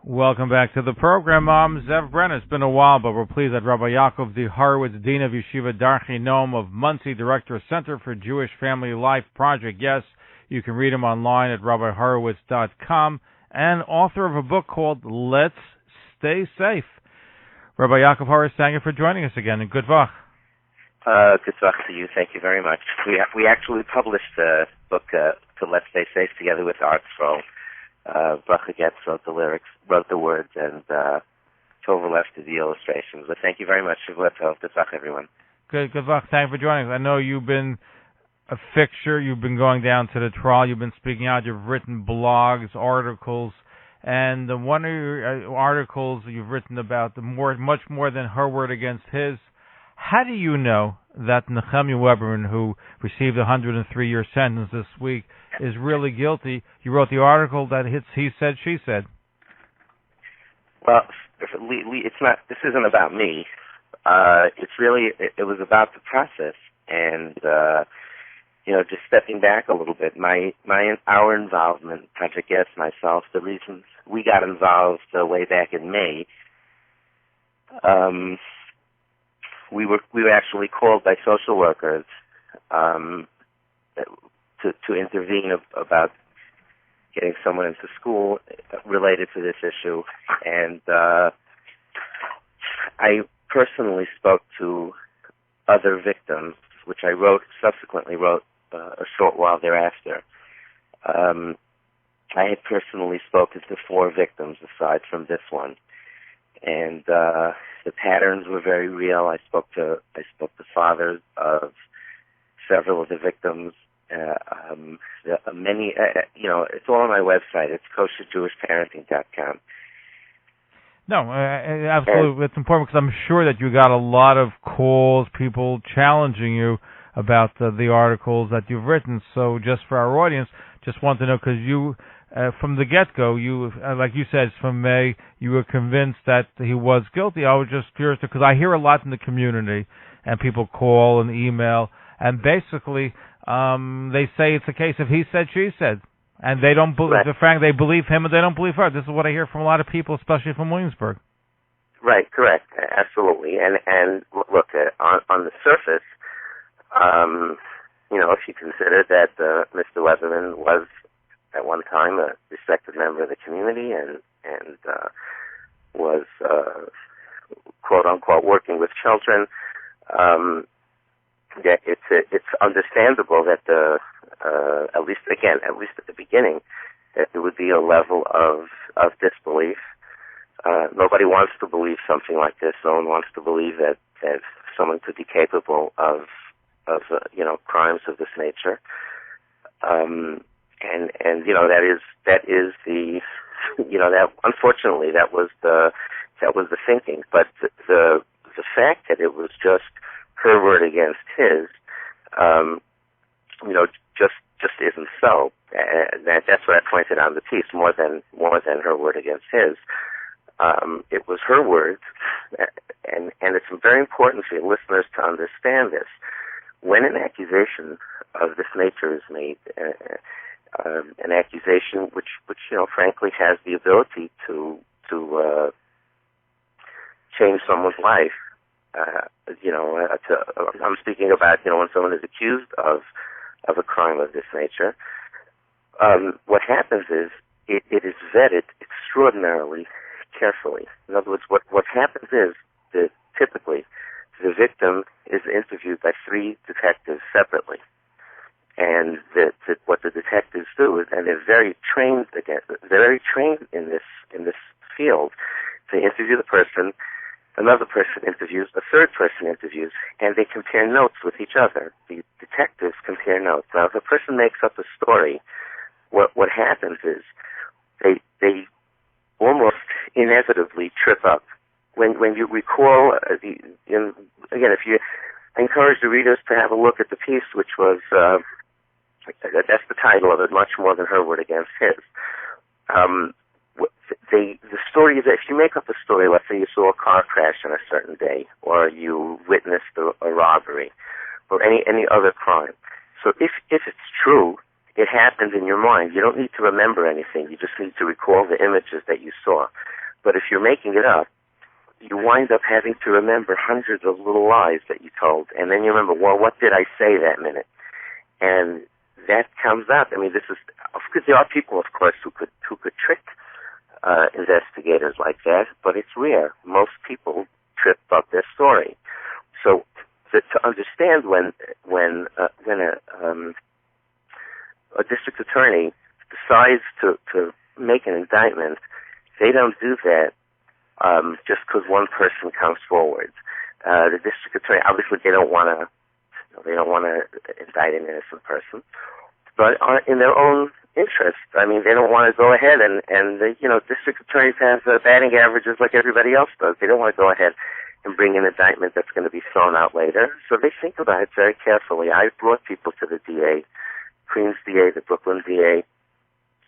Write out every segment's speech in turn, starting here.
Welcome back to the program. I'm Zev Brenner. It's been a while, but we're pleased that Rabbi Yaakov Horowitz, Dean of Yeshiva Darchei Noam of Monsey, Director of Center for Jewish Family Life Project. Yes, you can read him online at rabbihorowitz.com, and author of a book called Let's Stay Safe. Rabbi Yaakov Horowitz, thank you for joining us again, and good vach. Good vach to you. Thank you very much. We actually published the book to Let's Stay Safe together with ArtScroll. Bracha Getz wrote the lyrics, wrote the words, and Tova left did the illustrations. But thank you very much. Good vach, everyone. Good vach. Thank you for joining us. I know you've been a fixture. You've been going down to the trial. You've been speaking out. You've written blogs, articles, and one of your articles you've written about much more than her word against his. How do you know that Nehemiah Weberman, who received a 103-year sentence this week, is really guilty? You wrote the article that hits he said, she said. Well, it's not. This isn't about me. It's really. It was about the process, and just stepping back a little bit. Our involvement, Project Yes, myself, the reasons we got involved way back in May. We were actually called by social workers to intervene about getting someone into school related to this issue, and I personally spoke to other victims, which I subsequently wrote a short while thereafter. I had personally spoken to 4 victims aside from this one, and the patterns were very real. I spoke to fathers of several of the victims. Many, it's all on my website. It's kosherjewishparenting.com. No, absolutely. It's important because I'm sure that you got a lot of calls, people challenging you about the articles that you've written. So just for our audience, just want to know, because you, from the get-go, you, like you said, from May, you were convinced that he was guilty. I was just curious because I hear a lot in the community, and people call and email, and basically they say it's a case of he said, she said. And they don't believe, Frank, they believe him and they don't believe her. This is what I hear from a lot of people, especially from Williamsburg. Right, correct, absolutely. And look, on the surface, if you consider that Mr. Weberman was at one time a respected member of the community and was quote unquote working with children, it's understandable that at least at the beginning, that there would be a level of disbelief. Nobody wants to believe something like this. No one wants to believe that someone could be capable of crimes of this nature. And that is the that unfortunately that was the thinking. But the fact that it was just her word against his, just isn't so. That's what I pointed out in the piece. More than her word against his, it was her words, and it's very important for your listeners to understand this. When an accusation of this nature is made, an accusation which frankly has the ability to change someone's life. I'm speaking about when someone is accused of a crime of this nature. What happens is it is vetted extraordinarily carefully. In other words, what happens is that typically the victim is interviewed by 3 detectives separately, and what the detectives do is, and they're very trained in this field. They interview the person. Another person interviews, a third person interviews, and they compare notes with each other. The detectives compare notes. Now, if a person makes up a story, what happens is they almost inevitably trip up. When you recall, I encourage the readers to have a look at the piece, which was, that's the title of it, Much More Than Her Word Against His. The story is that if you make up a story, let's say you saw a car crash on a certain day, or you witnessed a robbery, or any other crime. So if it's true, it happened in your mind. You don't need to remember anything. You just need to recall the images that you saw. But if you're making it up, you wind up having to remember hundreds of little lies that you told, and then you remember, well, what did I say that minute? And that comes out. I mean, because there are people, of course, who could trick investigators like that, but it's rare. Most people trip up their story. So to understand when a district attorney decides to make an indictment, they don't do that just because one person comes forward. The district attorney, obviously, they don't want to indict an innocent person, but in their own interest. I mean, they don't want to go ahead and district attorneys have batting averages like everybody else does. They don't want to go ahead and bring an indictment that's going to be thrown out later. So they think about it very carefully. I brought people to the DA, Queens DA, the Brooklyn DA,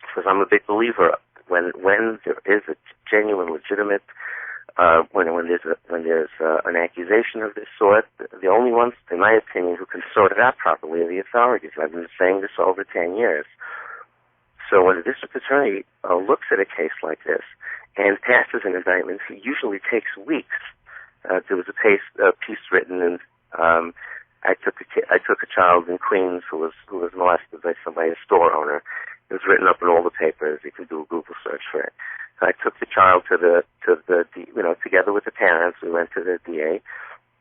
because I'm a big believer when there is a genuine, legitimate, when there's an accusation of this sort, the only ones, in my opinion, who can sort it out properly are the authorities. I've been saying this over 10 years. So when a district attorney looks at a case like this and passes an indictment, it usually takes weeks. There was a piece written, and I took a child in Queens who was molested by a store owner. It was written up in all the papers. You can do a Google search for it. So I took the child together with the parents. We went to the DA,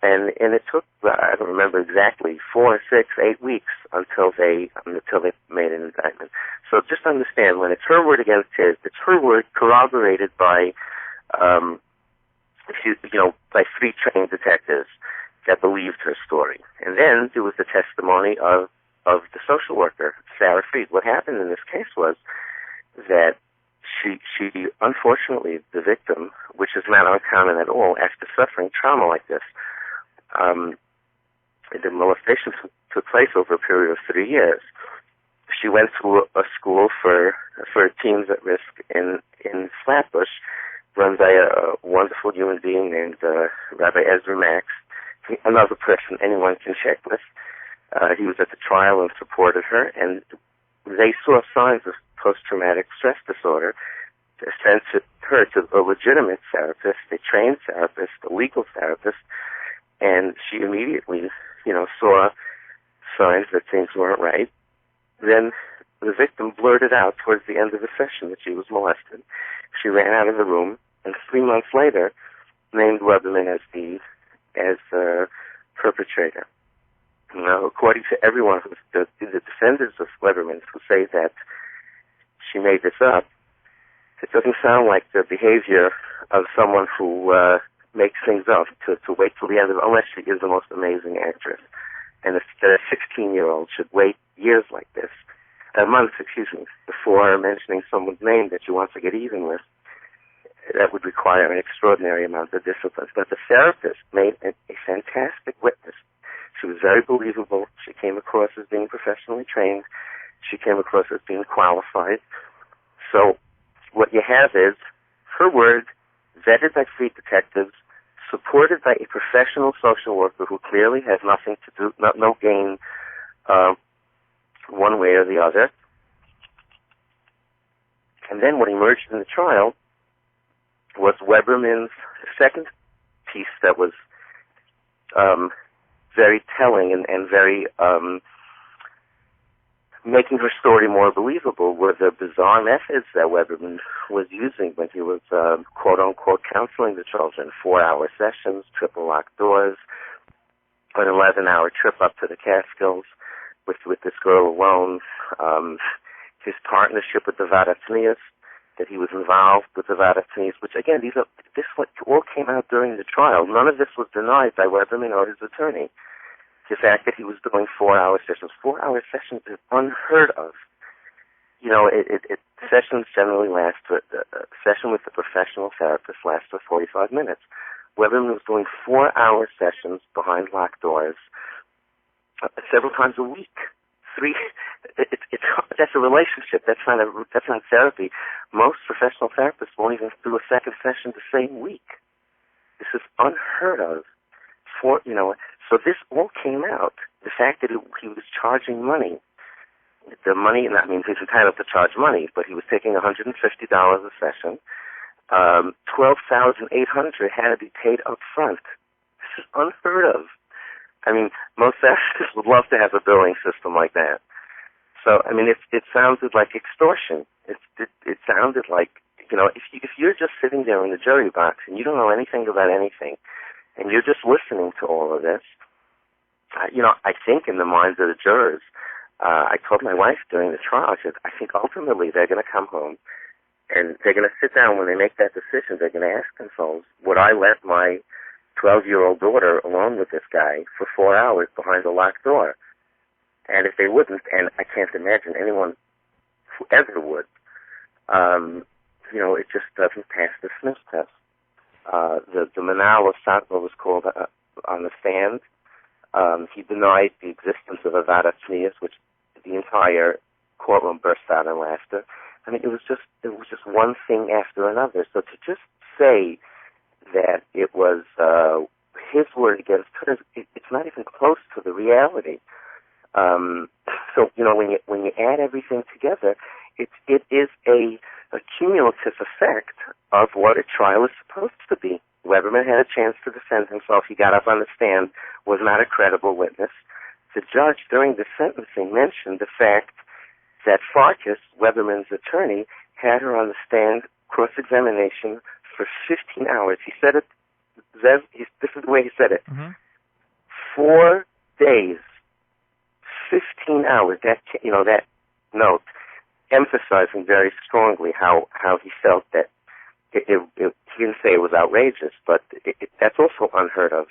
and it took, I don't remember exactly, 4, 6, 8 weeks until they made an indictment. So just understand, when it's her word against his, it's her word corroborated by by 3 trained detectives that believed her story. And then there was the testimony of the social worker, Sarah Fried. What happened in this case was that she unfortunately, the victim, which is not uncommon at all, after suffering trauma like this, the molestation took place over a period of 3 years. She went to a school for teens at risk in Flatbush, run by a wonderful human being named Rabbi Ezra Max, another person anyone can check with. He was at the trial and supported her, and they saw signs of post-traumatic stress disorder. They sent her to a legitimate therapist, a trained therapist, a legal therapist, and she immediately, saw signs that things weren't right. Then the victim blurted out towards the end of the session that she was molested. She ran out of the room, and 3 months later, named Weberman as the perpetrator. Now, according to everyone, the defenders of Weberman who say that she made this up, it doesn't sound like the behavior of someone who makes things up to wait till the end of it, unless she is the most amazing actress. And if a 16-year-old should wait years like this, months, before mentioning someone's name that she wants to get even with, that would require an extraordinary amount of discipline. But the therapist made a fantastic witness. She was very believable. She came across as being professionally trained. She came across as being qualified. So what you have is her word, vetted by 3 detectives, supported by a professional social worker who clearly has nothing to do, no gain one way or the other. And then what emerged in the trial was Weberman's second piece that was very telling and very making her story more believable were the bizarre methods that Weberman was using when he was quote-unquote counseling the children. 4-hour sessions, triple locked doors, an 11-hour trip up to the Catskills with this girl alone, his partnership with the Vadatnias, that he was involved with the Vadatnias, which again, this all came out during the trial. None of this was denied by Weberman or his attorney. The fact that he was doing 4-hour sessions. 4-hour sessions is unheard of. Sessions generally last, a session with a professional therapist lasts for 45 minutes. Weberman was doing 4-hour sessions behind locked doors several times a week. That's a relationship. That's not therapy. Most professional therapists won't even do a second session the same week. This is unheard of. So this all came out. The fact that he was charging money, that means he's entitled to charge money, but he was taking $150 a session. $12,800 had to be paid up front. This is unheard of. I mean, most actors would love to have a billing system like that. So, I mean, it sounded like extortion. It sounded like, if you're just sitting there in the jury box and you don't know anything about anything, and you're just listening to all of this, I think in the minds of the jurors, I told my wife during the trial, I said, I think ultimately they're going to come home and they're going to sit down when they make that decision. They're going to ask themselves, would I let my 12-year-old daughter alone with this guy for 4 hours behind a locked door? And if they wouldn't, and I can't imagine anyone who ever would, it just doesn't pass the sniff test. The Manal of Satva was called on the stand. He denied the existence of Avada Tznius, which the entire courtroom burst out in laughter. I mean, it was just one thing after another. So to just say that it was his word against hers, it's not even close to the reality. So when you add everything together, it is a cumulative effect of what a trial is supposed to be. Weberman had a chance to defend himself. He got up on the stand, was not a credible witness. The judge during the sentencing mentioned the fact that Farkas, Weberman's attorney, had her on the stand, cross-examination, for 15 hours. He said it, Zev, this is the way he said it. Mm-hmm. 4 days, 15 hours, that note, emphasizing very strongly how he felt that he didn't say it was outrageous, but that's also unheard of.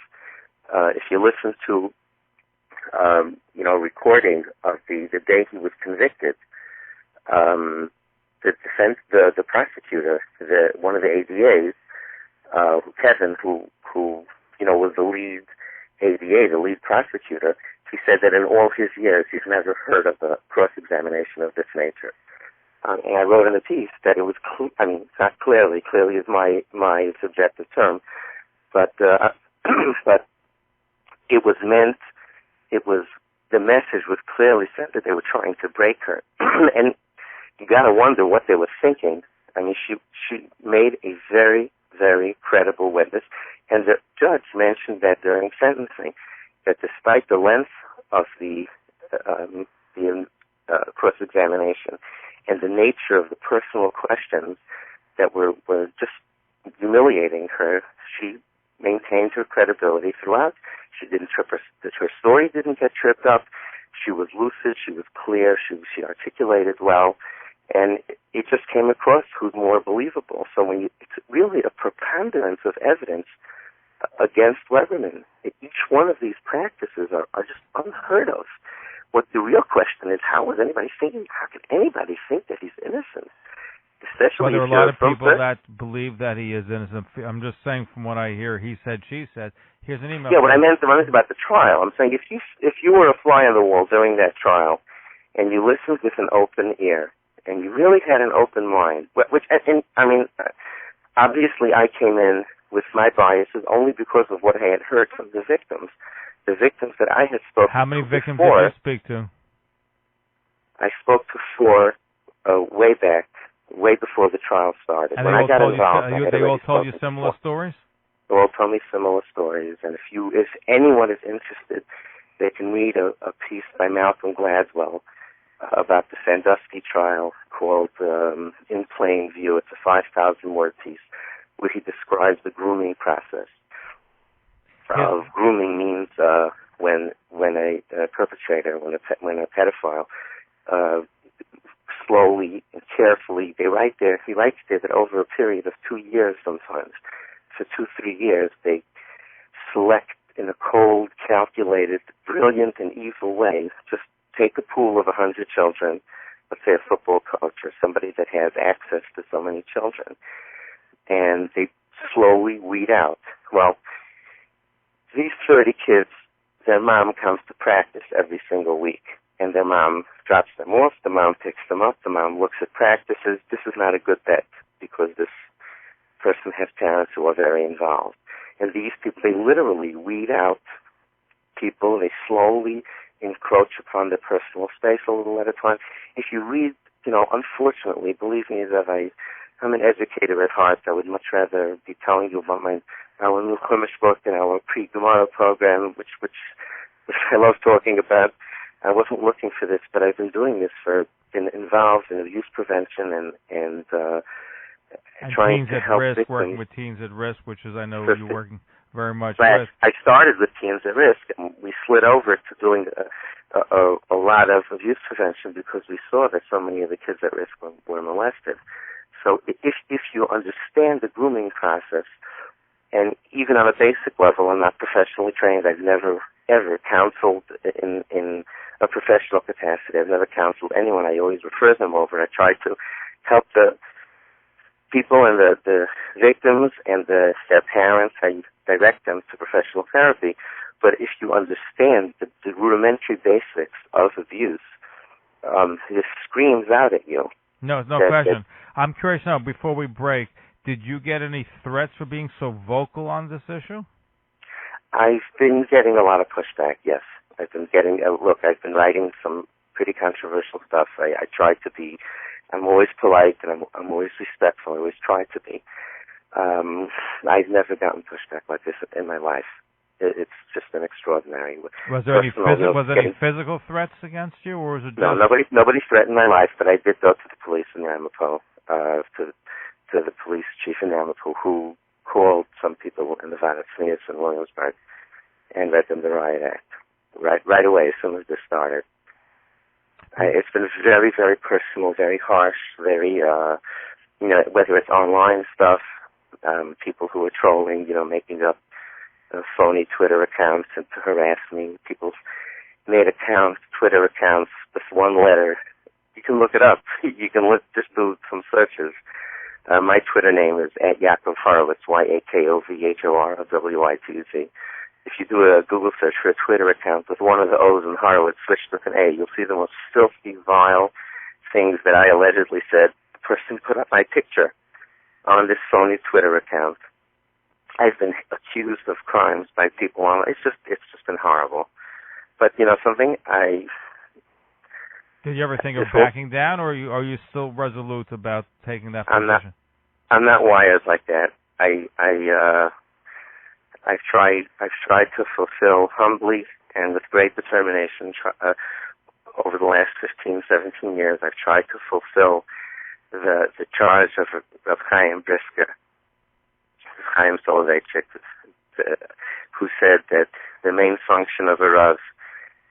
If you listen to, recording of the day he was convicted, the prosecutor, one of the ADAs, Kevin, who was the lead ADA, the lead prosecutor, he said that in all his years he's never heard of a cross-examination of this nature. And I wrote in the piece that it was, not clearly is my subjective term, but but it was meant, the message was clearly sent that they were trying to break her. And you got to wonder what they were thinking. I mean, she made a very, very credible witness, and the judge mentioned that during sentencing, that despite the length of the cross-examination and the nature of the personal questions that were just humiliating her, she maintained her credibility throughout. She didn't trip her story didn't get tripped up. She was lucid. She was clear. She articulated well, and it just came across who's more believable. So it's really a preponderance of evidence against Weberman. Each one of these practices are just unheard of. What the real question is, how could anybody think that he's innocent? Especially there are a lot of people that believe that he is innocent. I'm just saying from what I hear, he said, she said. Here's an email. Yeah, what I meant about the trial. I'm saying if you were a fly on the wall during that trial, and you listened with an open ear, and you really had an open mind, obviously I came in with my biases only because of what I had heard from the victims. The victims that I had spoken to. How many victims did you speak to? I spoke to 4 way back, way before the trial started. And when I got involved, they all told you similar stories? They all told me similar stories. And if anyone is interested, they can read a piece by Malcolm Gladwell about the Sandusky trial called In Plain View. It's a 5,000-word piece where he describes the grooming process. Grooming means when a perpetrator, when a pedophile, slowly and carefully, he writes there that over a period of 2 years sometimes, for 2-3 years, they select in a cold, calculated, brilliant, and evil way, just take a pool of 100 children, let's say a football coach or somebody that has access to so many children, and they slowly weed out. Well, these 30 kids, their mom comes to practice every single week, and their mom drops them off, the mom picks them up, the mom looks at practices. This is not a good bet because this person has parents who are very involved. And these people, they literally weed out people. They slowly encroach upon their personal space a little at a time. If you read, unfortunately, believe me that I'm an educator at heart. I would much rather be telling you about our new Chumash book and our pre-Gemara program, which I love talking about. I wasn't looking for this, but I've been doing this been involved in abuse prevention and trying to help risk, victims. Working with teens at risk, which is, I know you're working very much with. with. I started with teens at risk, and we slid over to doing a lot of abuse prevention because we saw that so many of the kids at risk were molested. So if you understand the grooming process, and even on a basic level, I'm not professionally trained. I've never, ever counseled in a professional capacity. I've never counseled anyone. I always refer them over. I try to help the people and the victims and their parents. I direct them to professional therapy. But if you understand the rudimentary basics of abuse, this screams out at you. No question. I'm curious now, before we break, did you get any threats for being so vocal on this issue? I've been getting a lot of pushback, yes. I've been writing some pretty controversial stuff. I try to be, I'm always polite and I'm always respectful. I always try to be. I've never gotten pushback like this in my life. It's just been extraordinary. Was there any physical threats against you, or was it just... No, nobody threatened my life, but I did go to the police in Ramapo, to the police chief in Ramapo, who called some people in the Vanetznius in Williamsburg and read them the riot act right away as soon as this started. It's been very, very personal, very harsh, very, whether it's online stuff, people who are trolling, making up phony Twitter accounts and to harass me. People made Twitter accounts with one letter. You can look it up. You can just do some searches. My Twitter name is @Yaakov Horowitz, YAKOVHORWITZ. If you do a Google search for a Twitter account with one of the O's in Horowitz switched with an A, you'll see the most filthy, vile things that I allegedly said. The person put up my picture on this phony Twitter account. I've been accused of crimes by people online. It's just been horrible. But something Did you ever think of backing down, or are you still resolute about taking that position? I'm not wired like that. I've tried to fulfill humbly and with great determination over the last 15, 17 years. I've tried to fulfill the charge of Chaim Brisker, Chaim Soloveitchik, who said that the main function of a Rav.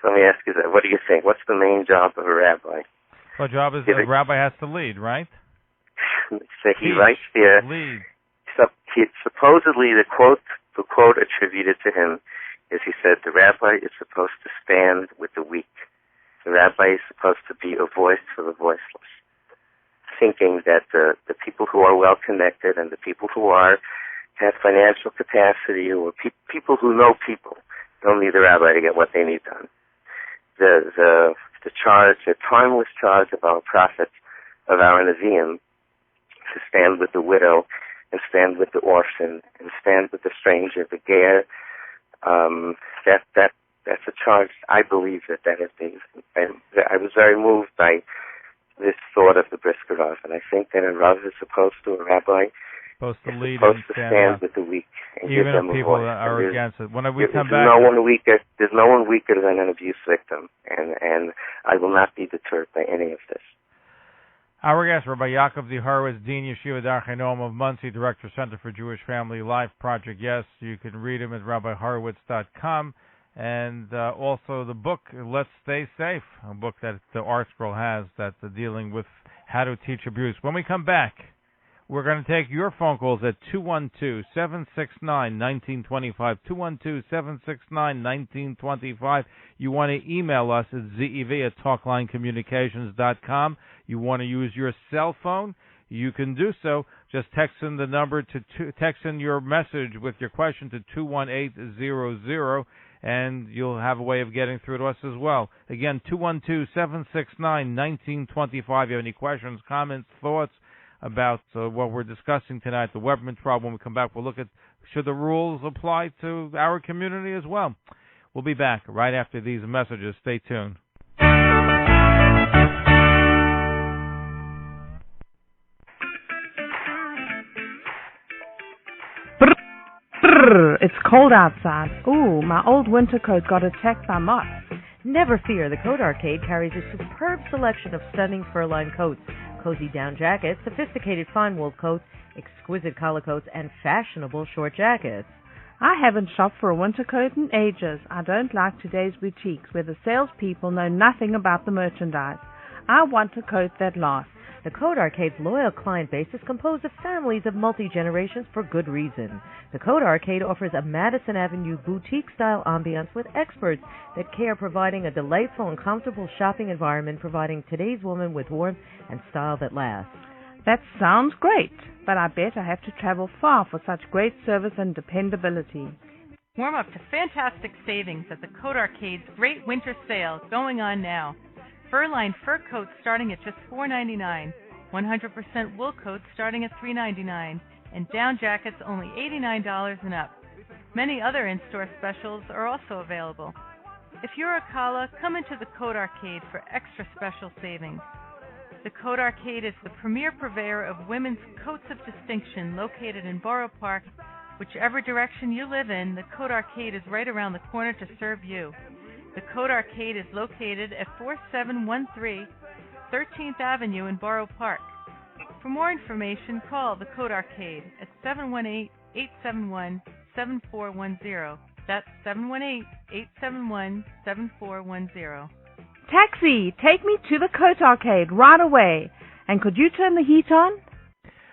So let me ask you that. What do you think? What's the main job of a rabbi? Well, the job is a rabbi has to lead, right? So he writes here. Lead. Supposedly, the quote attributed to him is he said, the rabbi is supposed to stand with the weak. The rabbi is supposed to be a voice for the voiceless. Thinking that the people who are well connected and the people who have financial capacity or people who know people don't need the rabbi to get what they need done. The timeless charge of our prophets, of our Nevi'im, to stand with the widow and stand with the orphan and stand with the stranger, the ger. That's a charge. I believe that has been. I was very moved by this thought of the Brisker Rav, and I think that a Rav is supposed to, a rabbi, supposed to lead supposed and to stand with the weak, and even give them if people a voice. are against it. When we come back, there's no one weaker than an abuse victim, and I will not be deterred by any of this. Our guest, Rabbi Yaakov Horowitz, Dean Yeshiva Darchei Noam of Monsey, Director, Center for Jewish Family Life Project. Yes, you can read him at RabbiHorowitz.com. And also the book, Let's Stay Safe, a book that the Art Scroll has that's dealing with how to teach abuse. When we come back, we're going to take your phone calls at 212-769-1925, 212-769-1925. You want to email us at zev@talklinecommunications.com. You want to use your cell phone, you can do so. Just text in the number text in your message with your question to 21800, and you'll have a way of getting through to us as well. Again, 212-769-1925. If you have any questions, comments, thoughts about what we're discussing tonight, the Weberman trial. When we come back, we'll look at should the rules apply to our community as well. We'll be back right after these messages. Stay tuned. Brrr, it's cold outside. Ooh, my old winter coat got attacked by moths. Never fear, the Coat Arcade carries a superb selection of stunning fur-lined coats, cozy down jackets, sophisticated fine wool coats, exquisite collar coats, and fashionable short jackets. I haven't shopped for a winter coat in ages. I don't like today's boutiques where the salespeople know nothing about the merchandise. I want a coat that lasts. The Coat Arcade's loyal client base is composed of families of multi-generations for good reason. The Coat Arcade offers a Madison Avenue boutique-style ambiance with experts that care, providing a delightful and comfortable shopping environment, providing today's woman with warmth and style that lasts. That sounds great, but I bet I have to travel far for such great service and dependability. Warm up to fantastic savings at the Coat Arcade's Great Winter Sale going on now. Fur-lined fur coats starting at just $4.99, 100% wool coats starting at $3.99, and down jackets only $89 and up. Many other in-store specials are also available. If you're a Kala, come into the Coat Arcade for extra special savings. The Coat Arcade is the premier purveyor of women's coats of distinction located in Borough Park. Whichever direction you live in, the Coat Arcade is right around the corner to serve you. The Coat Arcade is located at 4713 13th Avenue in Borough Park. For more information, call the Coat Arcade at 718-871-7410. That's 718-871-7410. Taxi, take me to the Coat Arcade right away. And could you turn the heat on?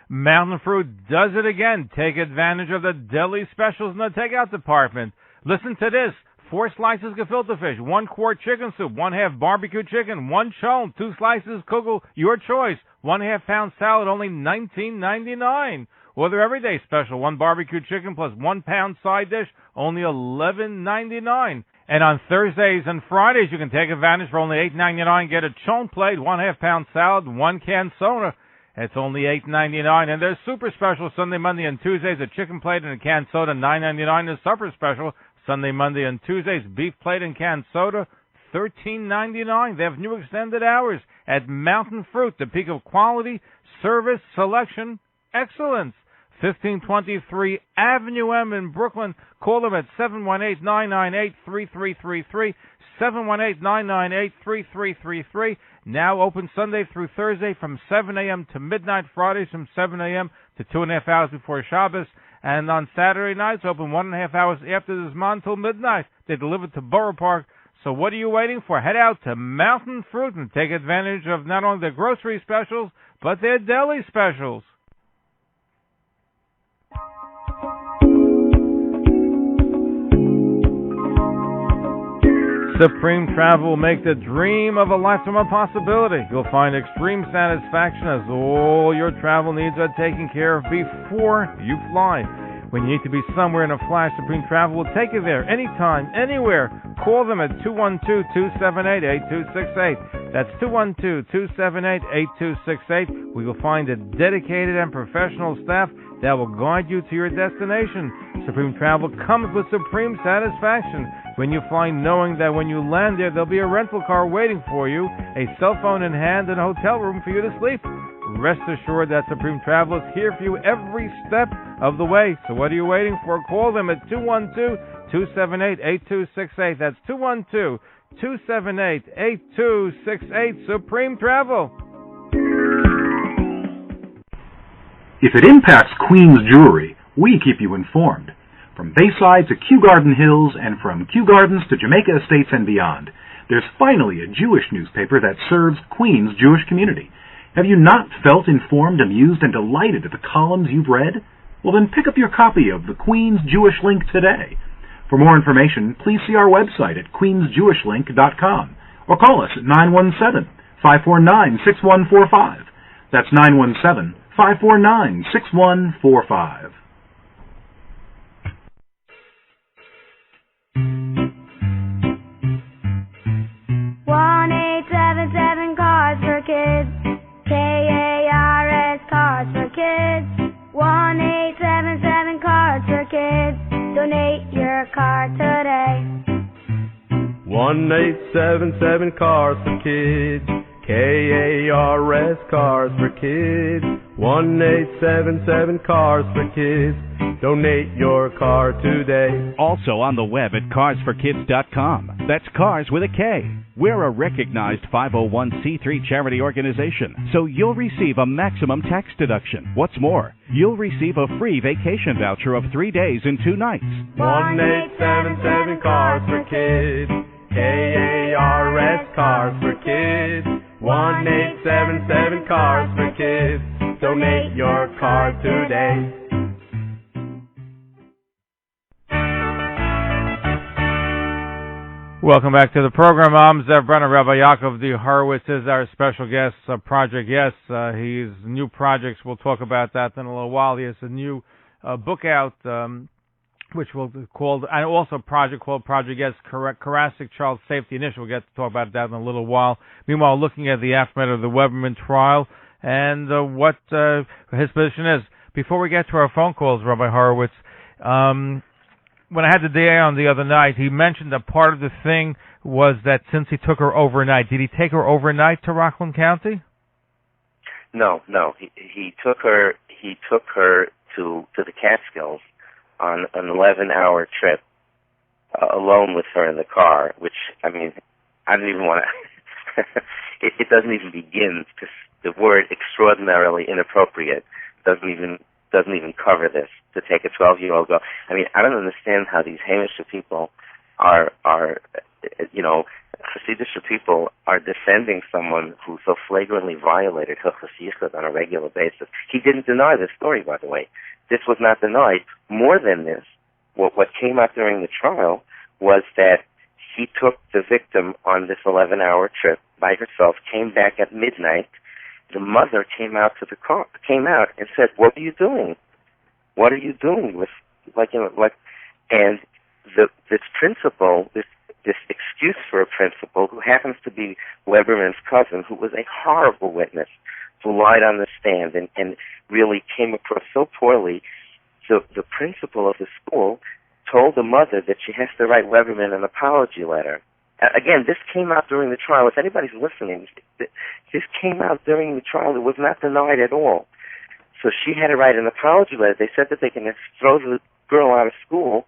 Mountain Fruit does it again. Take advantage of the deli specials in the takeout department. Listen to this. 4 slices gefilte fish, 1 quart chicken soup, 1/2 barbecue chicken, 1 cholent, 2 slices kugel, your choice. 1/2 pound salad, only $19.99. Or their everyday special, 1 barbecue chicken plus 1 pound side dish, only $11.99. And on Thursdays and Fridays, you can take advantage for only $8.99. Get a cholent plate, 1/2 pound salad, 1 can soda. It's only $8.99. And there's super special Sunday, Monday, and Tuesdays, a chicken plate and a canned soda, $9.99. The supper special Sunday, Monday, and Tuesdays, beef plate and canned soda, $13.99. They have new extended hours at Mountain Fruit, the peak of quality, service, selection, excellence. 1523 Avenue M in Brooklyn. Call them at 718-998-3333, 718-998-3333. Now open Sunday through Thursday from 7 a.m. to midnight, Fridays from 7 a.m. to 2.5 hours before Shabbos. And on Saturday nights, open 1.5 hours after the Zman until midnight. They deliver to Borough Park. So what are you waiting for? Head out to Mountain Fruit and take advantage of not only their grocery specials, but their deli specials. Supreme Travel will make the dream of a lifetime a possibility. You'll find extreme satisfaction as all your travel needs are taken care of before you fly. When you need to be somewhere in a flash, Supreme Travel will take you there anytime, anywhere. Call them at 212-278-8268. That's 212-278-8268. We will find a dedicated and professional staff that will guide you to your destination. Supreme Travel comes with supreme satisfaction when you fly, knowing that when you land there, there'll be a rental car waiting for you, a cell phone in hand, and a hotel room for you to sleep. Rest assured that Supreme Travel is here for you every step of the way. So what are you waiting for? Call them at 212-278-8268. That's 212-278-8268. Supreme Travel. If it impacts Queens jewelry, we keep you informed. From Bayside to Kew Garden Hills and from Kew Gardens to Jamaica Estates and beyond, there's finally a Jewish newspaper that serves Queens' Jewish community. Have you not felt informed, amused, and delighted at the columns you've read? Well, then pick up your copy of the Queens Jewish Link today. For more information, please see our website at queensjewishlink.com or call us at 917-549-6145. That's 917-549-6145. 1-877 Cars for Kids. KARS Cars for Kids. 1-877 Cars for Kids. Donate your car today. 1-877 Cars for Kids. KARS Cars for Kids. 1-877-CARS-FOR-KIDS. Donate your car today. Also on the web at carsforkids.com. That's Cars with a K. We're a recognized 501c3 charity organization, so you'll receive a maximum tax deduction. What's more, you'll receive a free vacation voucher of 3 days and 2 nights. 1-877-CARS-FOR-KIDS. KARS Cars for Kids. 1-877-CARS-FOR-KIDS. Donate your car today. Welcome back to the program. I'm Zev Brenner. Rabbi Yaakov Horowitz is our special guest, project guest. He's new projects. We'll talk about that in a little while. He has a new book out, which we'll called, and also a project called Project Guest, Thoracic Child Safety Initiative. We'll get to talk about that in a little while. Meanwhile, looking at the aftermath of the Weberman trial and what his position is. Before we get to our phone calls, Rabbi Horowitz, when I had the DA on the other night, he mentioned that part of the thing was that since he took her overnight, did he take her overnight to Rockland County? No. He took her to the Catskills on an 11-hour trip alone with her in the car, which, I mean, I don't even want to... it doesn't even begin, because the word extraordinarily inappropriate doesn't even cover this, to take a 12-year-old girl. I mean, I don't understand how these Hamish people are Hasidic people are defending someone who so flagrantly violated Hilchos Yichud on a regular basis. He didn't deny this story, by the way. This was not denied. More than this, what came out during the trial was that he took the victim on this 11-hour trip by herself, came back at midnight. The mother came out to the car, and said, "What are you doing? What are you doing with And this principal, this excuse for a principal who happens to be Weberman's cousin, who was a horrible witness, who lied on the stand and really came across so poorly. So the principal of the school told the mother that she has to write Weberman an apology letter. Again, this came out during the trial. If anybody's listening, this came out during the trial. It was not denied at all. So she had to write an apology letter. They said that they can throw the girl out of school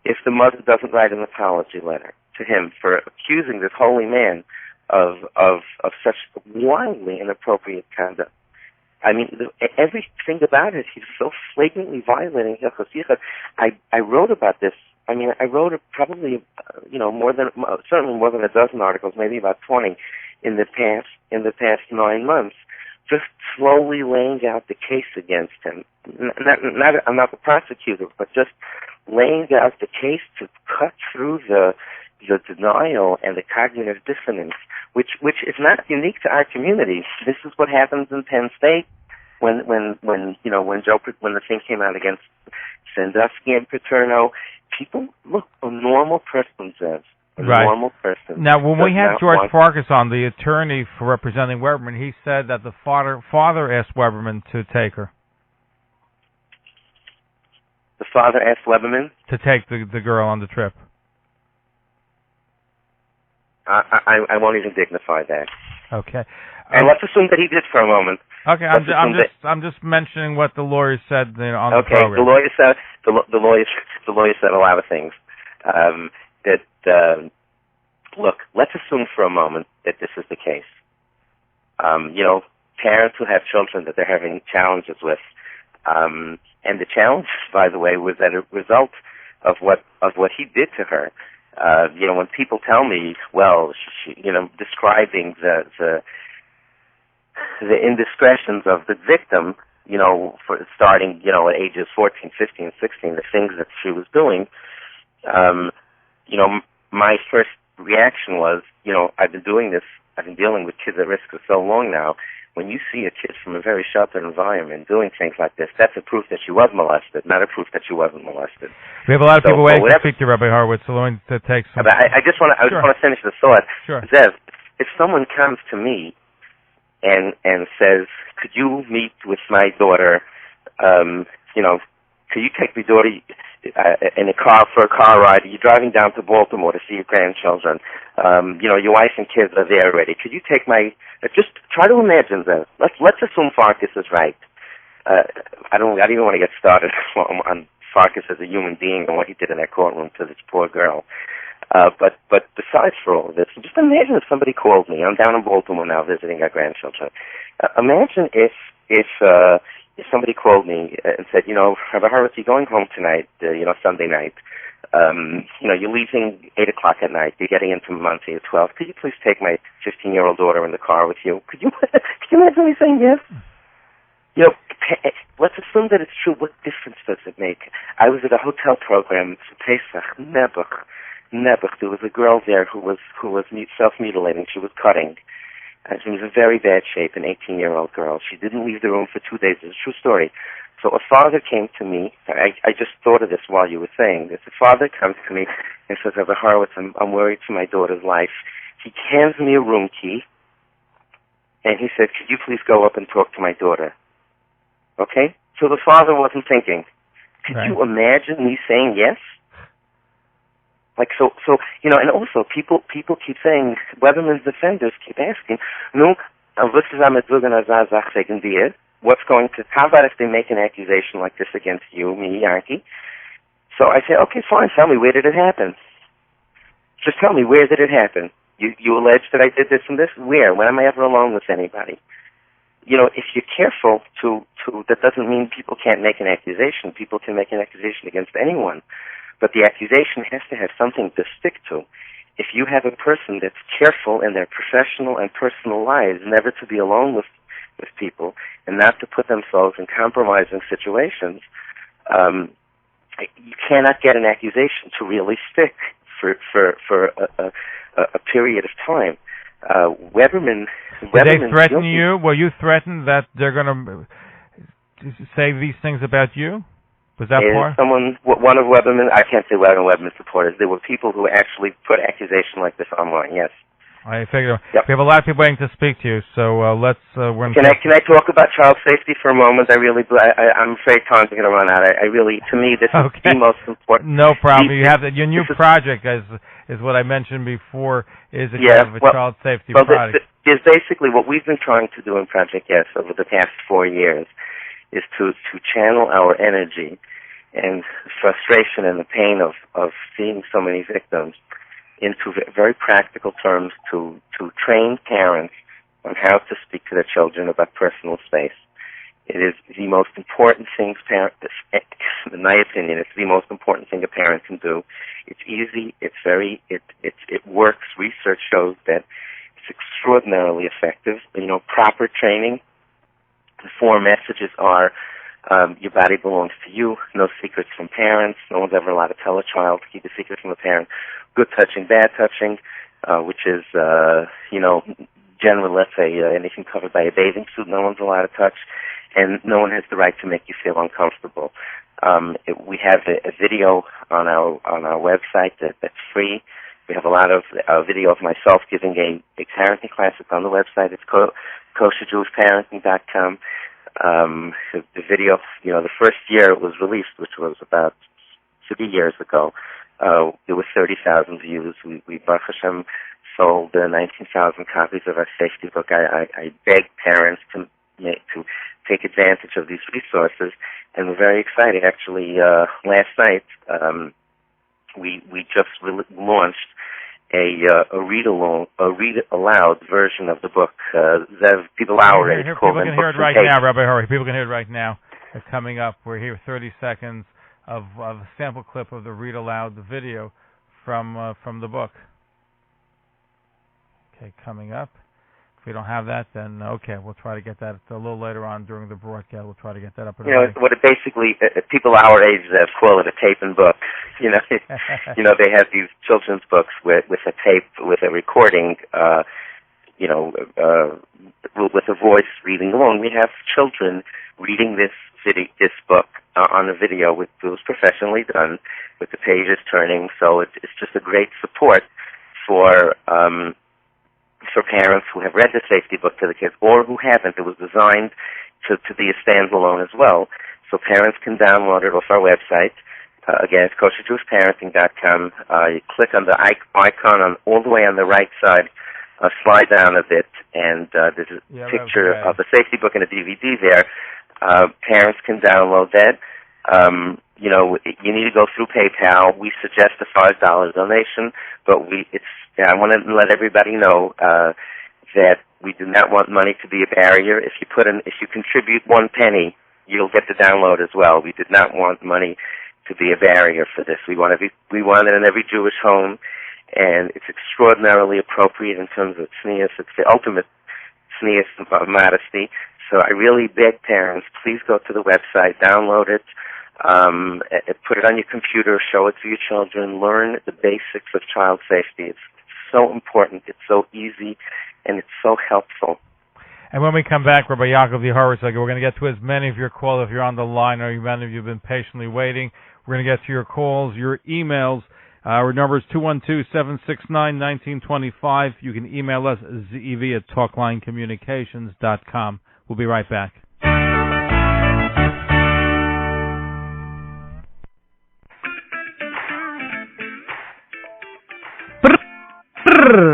if the mother doesn't write an apology letter to him for accusing this holy man of such wildly inappropriate conduct. I mean, everything about it, he's so flagrantly violating Hilchos Yichud. I wrote about this. I mean, I wrote probably, certainly more than a dozen articles, maybe about 20, in the past 9 months, just slowly laying out the case against him. I'm not the prosecutor, but just laying out the case to cut through the denial and the cognitive dissonance, which is not unique to our community. This is what happens in Penn State when the thing came out against Sandusky and Paterno. People, look, a normal person says. Normal person. Now, when we had George Farkas on, the attorney for representing Weberman, he said that the father asked Weberman to take her. The father asked Weberman? To take the girl on the trip. I won't even dignify that. Okay. And let's assume that he did for a moment. Okay, I'm just mentioning what the lawyer said on the program. Okay, the lawyer said a lot of things. Look, let's assume for a moment that this is the case. Parents who have children that they're having challenges with, and the challenge, by the way, was that a result of what he did to her. When people tell me, well, describing the indiscretions of the victim, for starting, at ages 14, 15, 16, the things that she was doing, my first reaction was, I've been dealing with kids at risk for so long now. When you see a kid from a very sheltered environment doing things like this, that's a proof that she was molested, not a proof that she wasn't molested. We have a lot of people waiting to speak to Rabbi Horowitz, so let me take some... I just want to finish the thought. Sure. Zev, if someone comes to me and says, could you meet with my daughter, could you take my daughter in a car for a car ride? You're driving down to Baltimore to see your grandchildren. Your wife and kids are there already. Could you take my... Just try to imagine that. Let's assume Farkas is right. I don't even want to get started on Farkas as a human being and what he did in that courtroom to this poor girl. But besides for all of this, just imagine if somebody called me. I'm down in Baltimore now visiting our grandchildren. Imagine if somebody called me and said, Rabbi Horowitz, you're going home tonight, Sunday night. You're leaving 8 o'clock at night. You're getting into Monday at 12. Could you please take my 15-year-old daughter in the car with you? Could you imagine me saying yes? Let's assume that it's true. What difference does it make? I was at a hotel program for Pesach, Nebuch. There was a girl there who was self-mutilating. She was cutting. She was in very bad shape, an 18-year-old girl. She didn't leave the room for 2 days. It's a true story. So a father came to me. I just thought of this while you were saying this. A father comes to me and says, Rabbi Horowitz, I'm worried for my daughter's life. He hands me a room key, and he said, could you please go up and talk to my daughter? Okay? So the father wasn't thinking. Could you imagine me saying yes? And also people keep saying, Weberman's defenders keep asking, how about if they make an accusation like this against you, me, Yankee? So I say, okay, fine, tell me, where did it happen? Just tell me, where did it happen? You allege that I did this and this? Where? When am I ever alone with anybody? If you're careful that doesn't mean people can't make an accusation. People can make an accusation against anyone. But the accusation has to have something to stick to. If you have a person that's careful in their professional and personal lives, never to be alone with people, and not to put themselves in compromising situations, you cannot get an accusation to really stick for a period of time. Weberman. Did they threaten you? Were you threatened that they're going to say these things about you? Was that part? One of Weberman, I can't say Weberman supporters. There were people who actually put accusation like this online. Yes. I figured. Yep. We have a lot of people waiting to speak to you, so let's. Can I talk about child safety for a moment? I'm afraid time's going to run out. To me, this is the most important. No problem. You have your new project, is what I mentioned before. Is a kind of a child safety project. Is basically what we've been trying to do in Project Yes over the past 4 years, is to channel our energy and frustration and the pain of seeing so many victims into very practical terms to train parents on how to speak to their children about personal space. It is the most important thing, in my opinion, it's the most important thing a parent can do. It's easy, it works. Research shows that it's extraordinarily effective. Proper training. The 4 messages are, your body belongs to you, no secrets from parents, no one's ever allowed to tell a child to keep a secret from a parent, good touching, bad touching, which is, generally, let's say, anything covered by a bathing suit, no one's allowed to touch, and no one has the right to make you feel uncomfortable. We have a video on our website that's free. We have a lot of video of myself giving a parenting class. It's on the website. It's kosherjewishparenting.com. The video, the first year it was released, which was about 3 years ago, there were 30,000 views. We Baruch Hashem, sold 19,000 copies of our safety book. I beg parents to take advantage of these resources, and we're very excited. Actually, last night we just launched a read aloud version of the book. Zev, people can hear it right now, Rabbi Horowitz. People can hear it right now. It's coming up. We're here 30 seconds of a sample clip of the read aloud, the video from the book. Okay, coming up. If we don't have that, then okay, we'll try to get that a little later on during the broadcast. We'll try to get that up. What it basically, people our age call it a tape and book. They have these children's books with a tape, with a recording, with a voice reading along. We have children reading this book on a video, it was professionally done, with the pages turning. So it's just a great support for parents who have read the safety book to the kids or who haven't. It was designed to be a standalone as well. So parents can download it off our website. Again, it's kosherjewishparenting.com. You click on the icon all the way on the right side, slide down a bit, and there's a picture of the safety book and a DVD there. Parents can download that. You need to go through PayPal. We suggest a $5 donation, but I want to let everybody know that we do not want money to be a barrier. If you contribute 1 penny, you'll get the download as well. We did not want money to be a barrier for this. We want it in every Jewish home, and it's extraordinarily appropriate in terms of tznius. It's the ultimate tznius of modesty. So I really beg parents, please go to the website, download it, put it on your computer, show it to your children, learn the basics of child safety. It's so important, it's so easy, and it's so helpful. And when we come back, Rabbi Yaakov Horowitz, we're going to get to as many of your calls if you're on the line, or many of you have been patiently waiting. We're going to get to your calls, your emails. Our number is 212-769-1925. You can email us, zev@talklinecommunications.com. We'll be right back.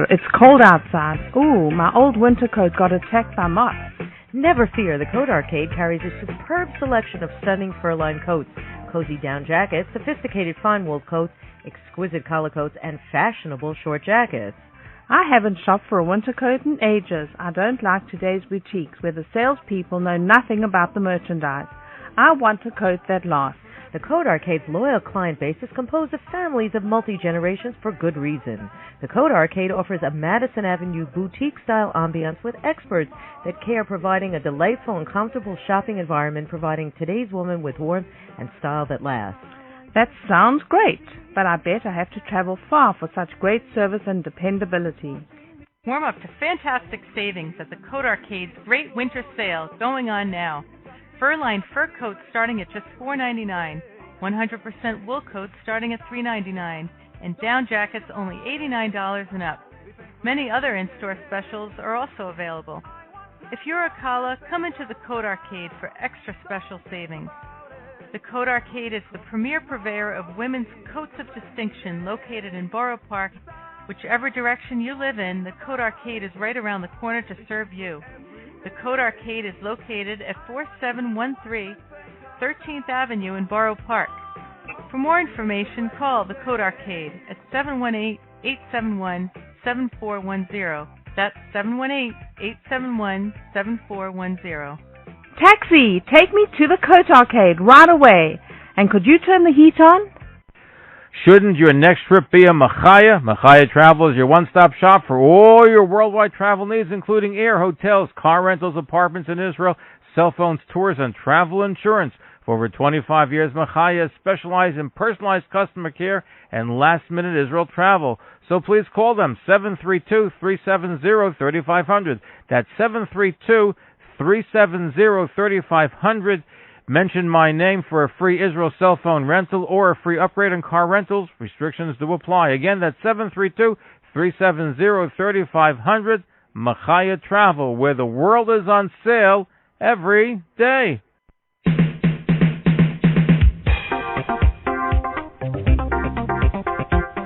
It's cold outside. Ooh, my old winter coat got attacked by moths. Never fear, the Coat Arcade carries a superb selection of stunning fur-lined coats, cozy down jackets, sophisticated fine wool coats, exquisite collar coats, and fashionable short jackets. I haven't shopped for a winter coat in ages. I don't like today's boutiques where the salespeople know nothing about the merchandise. I want a coat that lasts. The Coat Arcade's loyal client base is composed of families of multi-generations for good reason. The Coat Arcade offers a Madison Avenue boutique-style ambiance with experts that care, providing a delightful and comfortable shopping environment, providing today's woman with warmth and style that lasts. That sounds great, but I bet I have to travel far for such great service and dependability. Warm up to fantastic savings at the Coat Arcade's great winter sale going on now. Fur-lined fur coats starting at just $4.99, 100% wool coats starting at $3.99, and down jackets only $89 and up. Many other in-store specials are also available. If you're a Kala, come into the Coat Arcade for extra special savings. The Coat Arcade is the premier purveyor of women's coats of distinction located in Borough Park. Whichever direction you live in, the Coat Arcade is right around the corner to serve you. The Coat Arcade is located at 4713 13th Avenue in Borough Park. For more information, call the Coat Arcade at 718-871-7410. That's 718-871-7410. Taxi! Take me to the Coat Arcade right away. And could you turn the heat on? Shouldn't your next trip be a Machaya? Machaya Travel is your one-stop shop for all your worldwide travel needs, including air, hotels, car rentals, apartments in Israel, cell phones, tours, and travel insurance. For over 25 years, Machaya has specialized in personalized customer care and last-minute Israel travel. So please call them, 732-370-3500. That's 732-370-3500. Mention my name for a free Israel cell phone rental or a free upgrade on car rentals. Restrictions do apply. Again, that's 732-370-3500. Machaya Travel, where the world is on sale every day.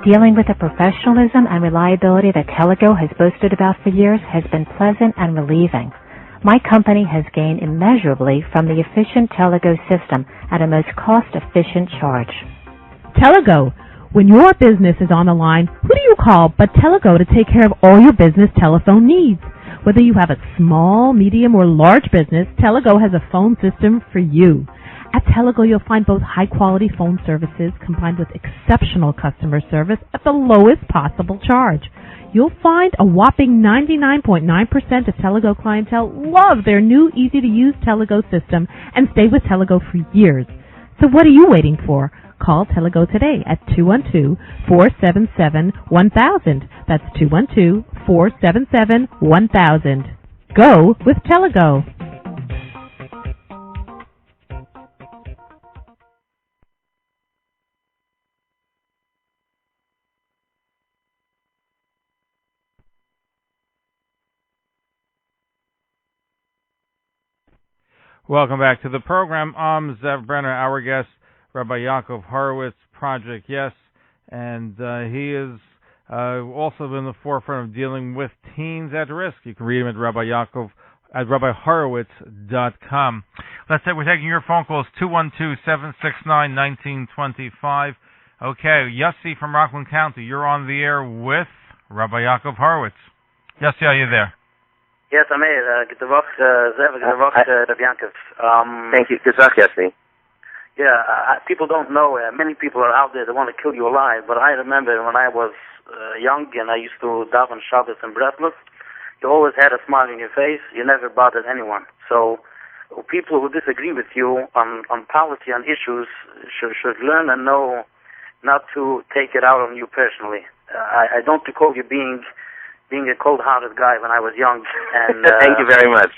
Dealing with the professionalism and reliability that Telego has boasted about for years has been pleasant and relieving. My company has gained immeasurably from the efficient Telego system at a most cost-efficient charge. Telego. When your business is on the line, who do you call but Telego to take care of all your business telephone needs? Whether you have a small, medium, or large business, Telego has a phone system for you. At Telego, you'll find both high-quality phone services combined with exceptional customer service at the lowest possible charge. You'll find a whopping 99.9% of Telego clientele love their new, easy-to-use Telego system and stay with Telego for years. So what are you waiting for? Call Telego today at 212-477-1000. That's 212-477-1000. Go with Telego. Welcome back to the program. I'm Zev Brenner. Our guest, Rabbi Yaakov Horowitz, Project Yes, and he is also in the forefront of dealing with teens at risk. You can read him at Rabbi Yaakov at RabbiHorowitz.com. Let's say we're taking your phone calls, 212-769-1925. Okay, Yossi from Rockland County, you're on the air with Rabbi Yaakov Horowitz. Yossi, are you there? Yes, I'm here. Good Woch, Zev, good Woch, Rabbi Yaakov. Thank you. Good luck, Yossi. Yeah, people don't know. Many people are out there that want to kill you alive, but I remember when I was young and I used to daven Shabbos and Breathless, you always had a smile on your face. You never bothered anyone. So people who disagree with you on policy, on issues, should learn and know not to take it out on you personally. I don't recall you being a cold-hearted guy when I was young. And thank you very much.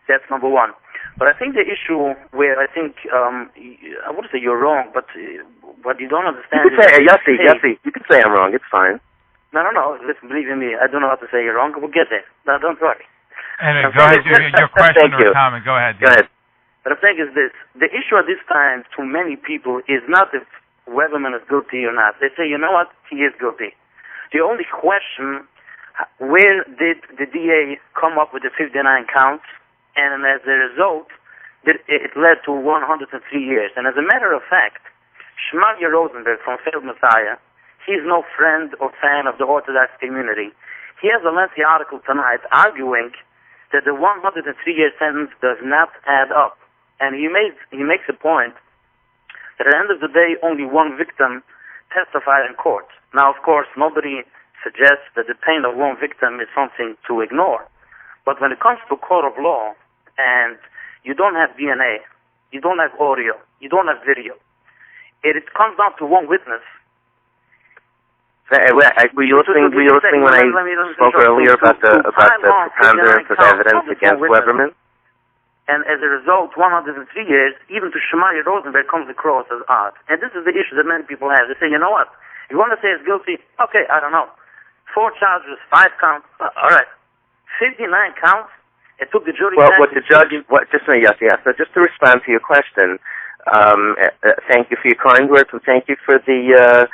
That's number one. But I think the issue where I think, I wouldn't say you're wrong, but what you don't understand you could say, Yossi, you could say I'm wrong. It's fine. No. Listen, believe in me, I don't know how to say you're wrong. We'll get there. No, don't worry. Anyway, go ahead. Your question or comment. Go ahead. Go ahead. What I'm saying is this. The issue at this time to many people is not if Weberman is guilty or not. They say, you know what? He is guilty. The only question, where did the DA come up with the 59 counts? And as a result, it led to 103 years. And as a matter of fact, Shmuley Rosenberg from Failed Messiah, he's no friend or fan of the Orthodox community. He has a lengthy article tonight arguing that the 103-year sentence does not add up. And he makes a point that at the end of the day, only one victim testified in court. Now, of course, nobody suggests that the pain of one victim is something to ignore. But when it comes to court of law, and you don't have DNA, you don't have audio, you don't have video, it comes down to one witness. Were you listening when I spoke earlier about the preponderance of evidence against Weberman? And as a result, 103 years, even to Shmuley Rosenberg comes across as odd. And this is the issue that many people have. They say, you know what? You want to say he's guilty? Okay, I don't know. 4 charges, 5 counts. All right. 59 counts? It took the jury. Well, what the judge, just a yes. So just to respond to your question, thank you for your kind words and thank you for the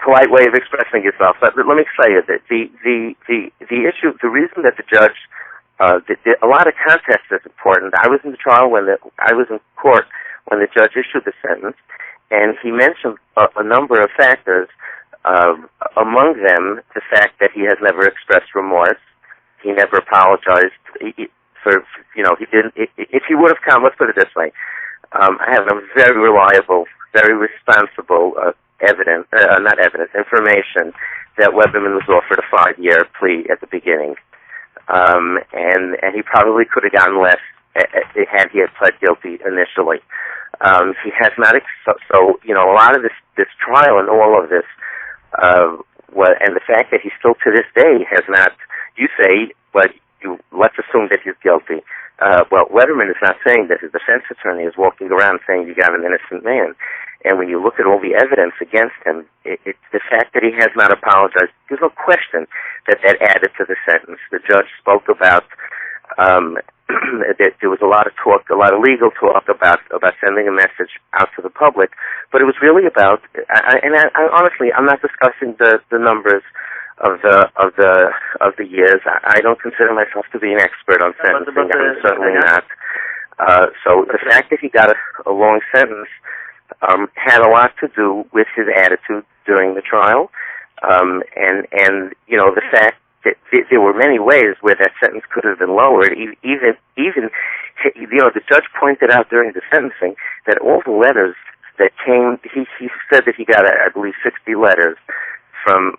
polite way of expressing yourself. But let me say that the issue, the reason that the judge, a lot of context is important. I was in the trial I was in court when the judge issued the sentence, and he mentioned a number of factors. Among them, the fact that he has never expressed remorse. He never apologized he didn't. If he would have come, let's put it this way, I have a very reliable, very responsible information that Weberman was offered a 5-year plea at the beginning, and he probably could have gotten less had he had pled guilty initially. He has not. So a lot of this trial and all of this, and the fact that he still to this day has not. You say, but let's assume that he's guilty. Weberman is not saying that. His defense attorney is walking around saying you got an innocent man. And when you look at all the evidence against him, it's the fact that he has not apologized. There's no question that added to the sentence. The judge spoke about that there was a lot of talk, a lot of legal talk about sending a message out to the public, but it was really about. Honestly, I'm not discussing the numbers of the years. I don't consider myself to be an expert on sentencing. I'm certainly not. So the fact that he got a long sentence had a lot to do with his attitude during the trial, and the fact that there were many ways where that sentence could have been lowered. Even the judge pointed out during the sentencing that all the letters that came. He said that he got, I believe, 60 letters from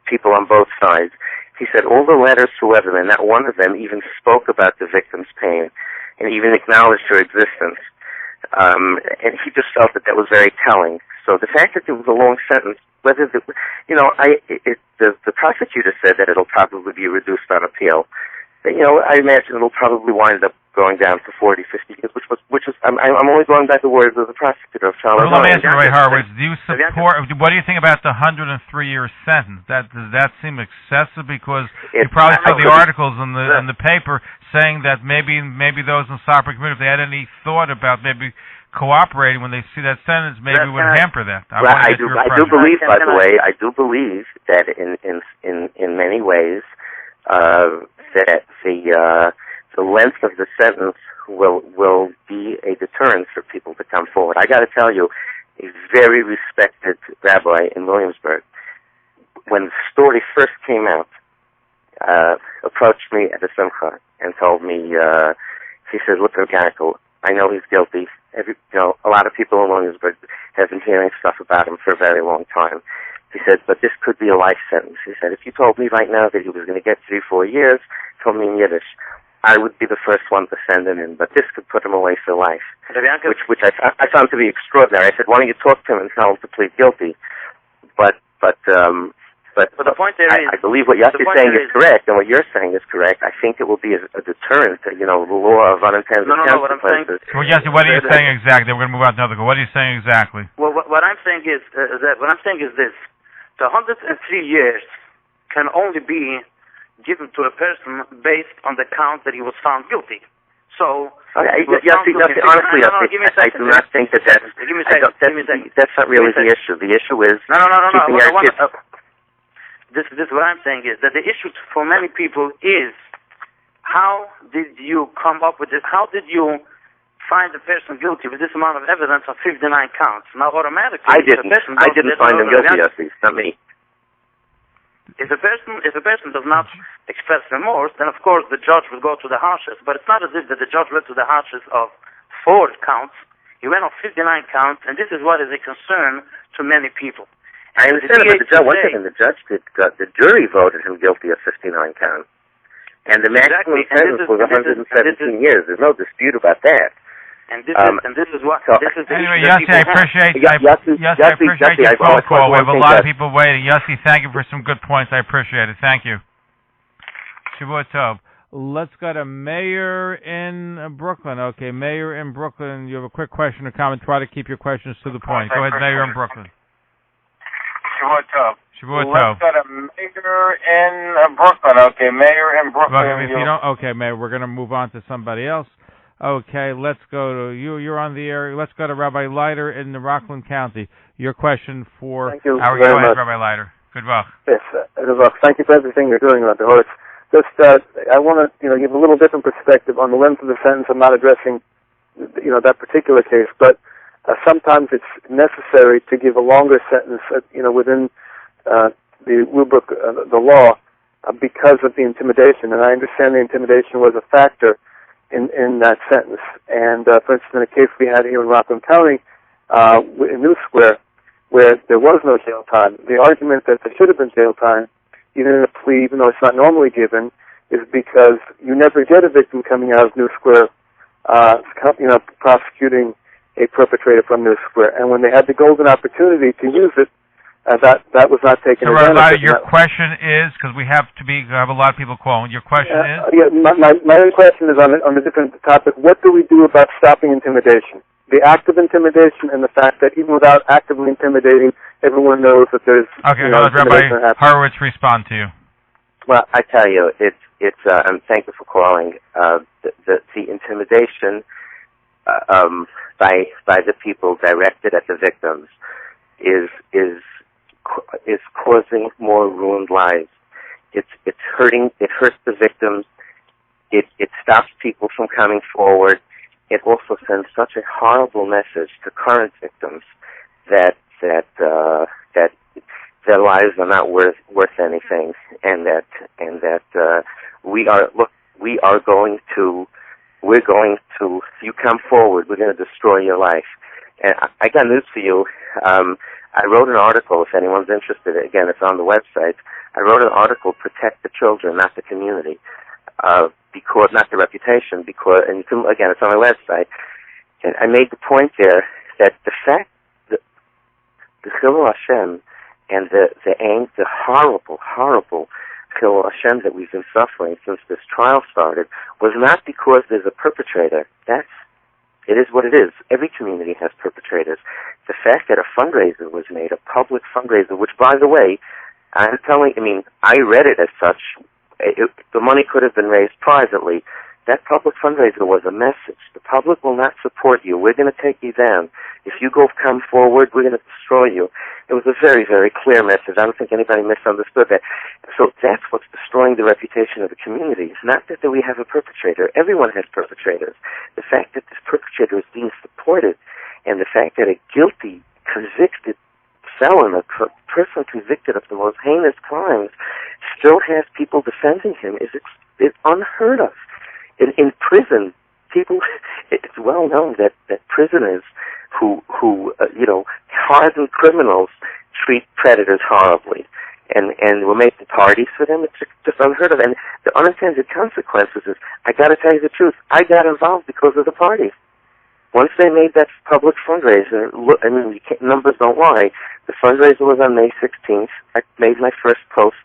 people on both sides. He said all the letters to Weberman, not one of them even spoke about the victim's pain and even acknowledged her existence. And he just felt that was very telling. So the fact that there was a long sentence, whether the prosecutor said that it'll probably be reduced on appeal. I imagine it'll probably wind up going down to 40, 50 years, which is I'm only going by the words of the prosecutor. Well, let me ask you, Rabbi Horowitz, do you support? What do you think about the 103-year sentence? Does that seem excessive? Because you probably saw the articles in the paper saying that maybe those in the Sopra community, if they had any thought about maybe cooperating when they see that sentence, maybe would hamper that. I do believe, by the way, that in many ways that the length of the sentence will be a deterrent for people to come forward. I got to tell you, a very respected rabbi in Williamsburg, when the story first came out, approached me at a simcha and told me, he said, "Look, Yaakov, I know he's guilty. A lot of people in Williamsburg have been hearing stuff about him for a very long time." He said, "But this could be a life sentence." He said, "If you told me right now that he was going to get 3-4 years, told me in Yiddish, I would be the first one to send him in, but this could put him away for life," which I found to be extraordinary. I said, "Why don't you talk to him and tell him to plead guilty?" But the point there I believe what Yossi is saying is correct, and what you're saying is correct. I think it will be a deterrent to, the law of unintended consequences. Well, Yossi, what are you saying exactly? We're going to move on to another go. What are you saying exactly? Well, what I'm saying is this: the 103 years can only be given to a person based on the count that he was found guilty. So, honestly, I do not think that's not really the issue. The issue is keeping our kids. This what I'm saying is that the issue for many people is, how did you come up with this? How did you find the person guilty with this amount of evidence of 59 counts? Now, automatically, I didn't find him guilty, Yossi. Not me. If a person does not express remorse, then of course the judge will go to the harshest. But it's not as if that the judge went to the harshest of 4 counts. He went on 59 counts, and this is what is a concern to many people. I understand, but the jury voted him guilty of 59 counts, and the maximum sentence was 117 years. There's no dispute about that. And this is what. Anyway, Yossi, I appreciate your phone call. We have a lot of people waiting. Yossi, thank you for some good points. I appreciate it. Thank you. Shavua Tov. Let's go to Mayor in Brooklyn. Okay, Mayor in Brooklyn, you have a quick question or comment. Try to keep your questions to the point. Go ahead, Mayor in Brooklyn. Shavua Tov. Let's go to Mayor in Brooklyn. Okay, Mayor in Brooklyn. Okay, Mayor, we're going to move on to somebody else. Okay, let's go to you. You're on the air. Let's go to Rabbi Leiter in the Rockland County. Your question for Thank you our very much. Rabbi Leiter. Good luck. Yes, good luck. Thank you for everything you're doing, Rabbi Horowitz. Just, I want to, give a little different perspective on the length of the sentence. I'm not addressing, that particular case, but sometimes it's necessary to give a longer sentence, within the rubric, the law, because of the intimidation. And I understand the intimidation was a factor in that sentence. And, for instance, in a case we had here in Rockland County, in New Square, where there was no jail time, the argument that there should have been jail time, even in a plea, even though it's not normally given, is because you never get a victim coming out of New Square, prosecuting a perpetrator from New Square. And when they had the golden opportunity to use it, that was not taken advantage of. Your question is, because we have a lot of people calling. Your question is? My other question is on a different topic. What do we do about stopping intimidation? The act of intimidation and the fact that even without actively intimidating, everyone knows that there's let Rabbi Horowitz respond to you. Well, I tell you, and thank you for calling. The intimidation by the people directed at the victims is causing more ruined lives. It's hurting. It hurts the victims. It stops people from coming forward. It also sends such a horrible message to current victims that their lives are not worth anything, and that we're going to if you come forward, we're going to destroy your life. And I got news for you. I wrote an article, if anyone's interested. Again, it's on the website. I wrote an article, Protect the Children, Not the Community. Because not the reputation, and you can, again, it's on my website. And I made the point there that the fact that the Chilul Hashem and the horrible Chilul Hashem that we've been suffering since this trial started was not because there's a perpetrator. It is what it is. Every community has perpetrators. The fact that a fundraiser was made, a public fundraiser, which, by the way, I read it as such. The money could have been raised privately, That public fundraiser was a message. The public will not support you. We're going to take you down. If you come forward, we're going to destroy you. It was a very, very clear message. I don't think anybody misunderstood that. So that's what's destroying the reputation of the community. It's not that we have a perpetrator. Everyone has perpetrators. The fact that this perpetrator is being supported, and the fact that a guilty, convicted felon, a person convicted of the most heinous crimes, still has people defending him is unheard of. In prison, it's well known that prisoners who hardened criminals treat predators horribly, and we're making parties for them. It's just unheard of. And the unintended consequences is, I got to tell you the truth, I got involved because of the parties. Once they made that public fundraiser, numbers don't lie. The fundraiser was on May 16th. I made my first post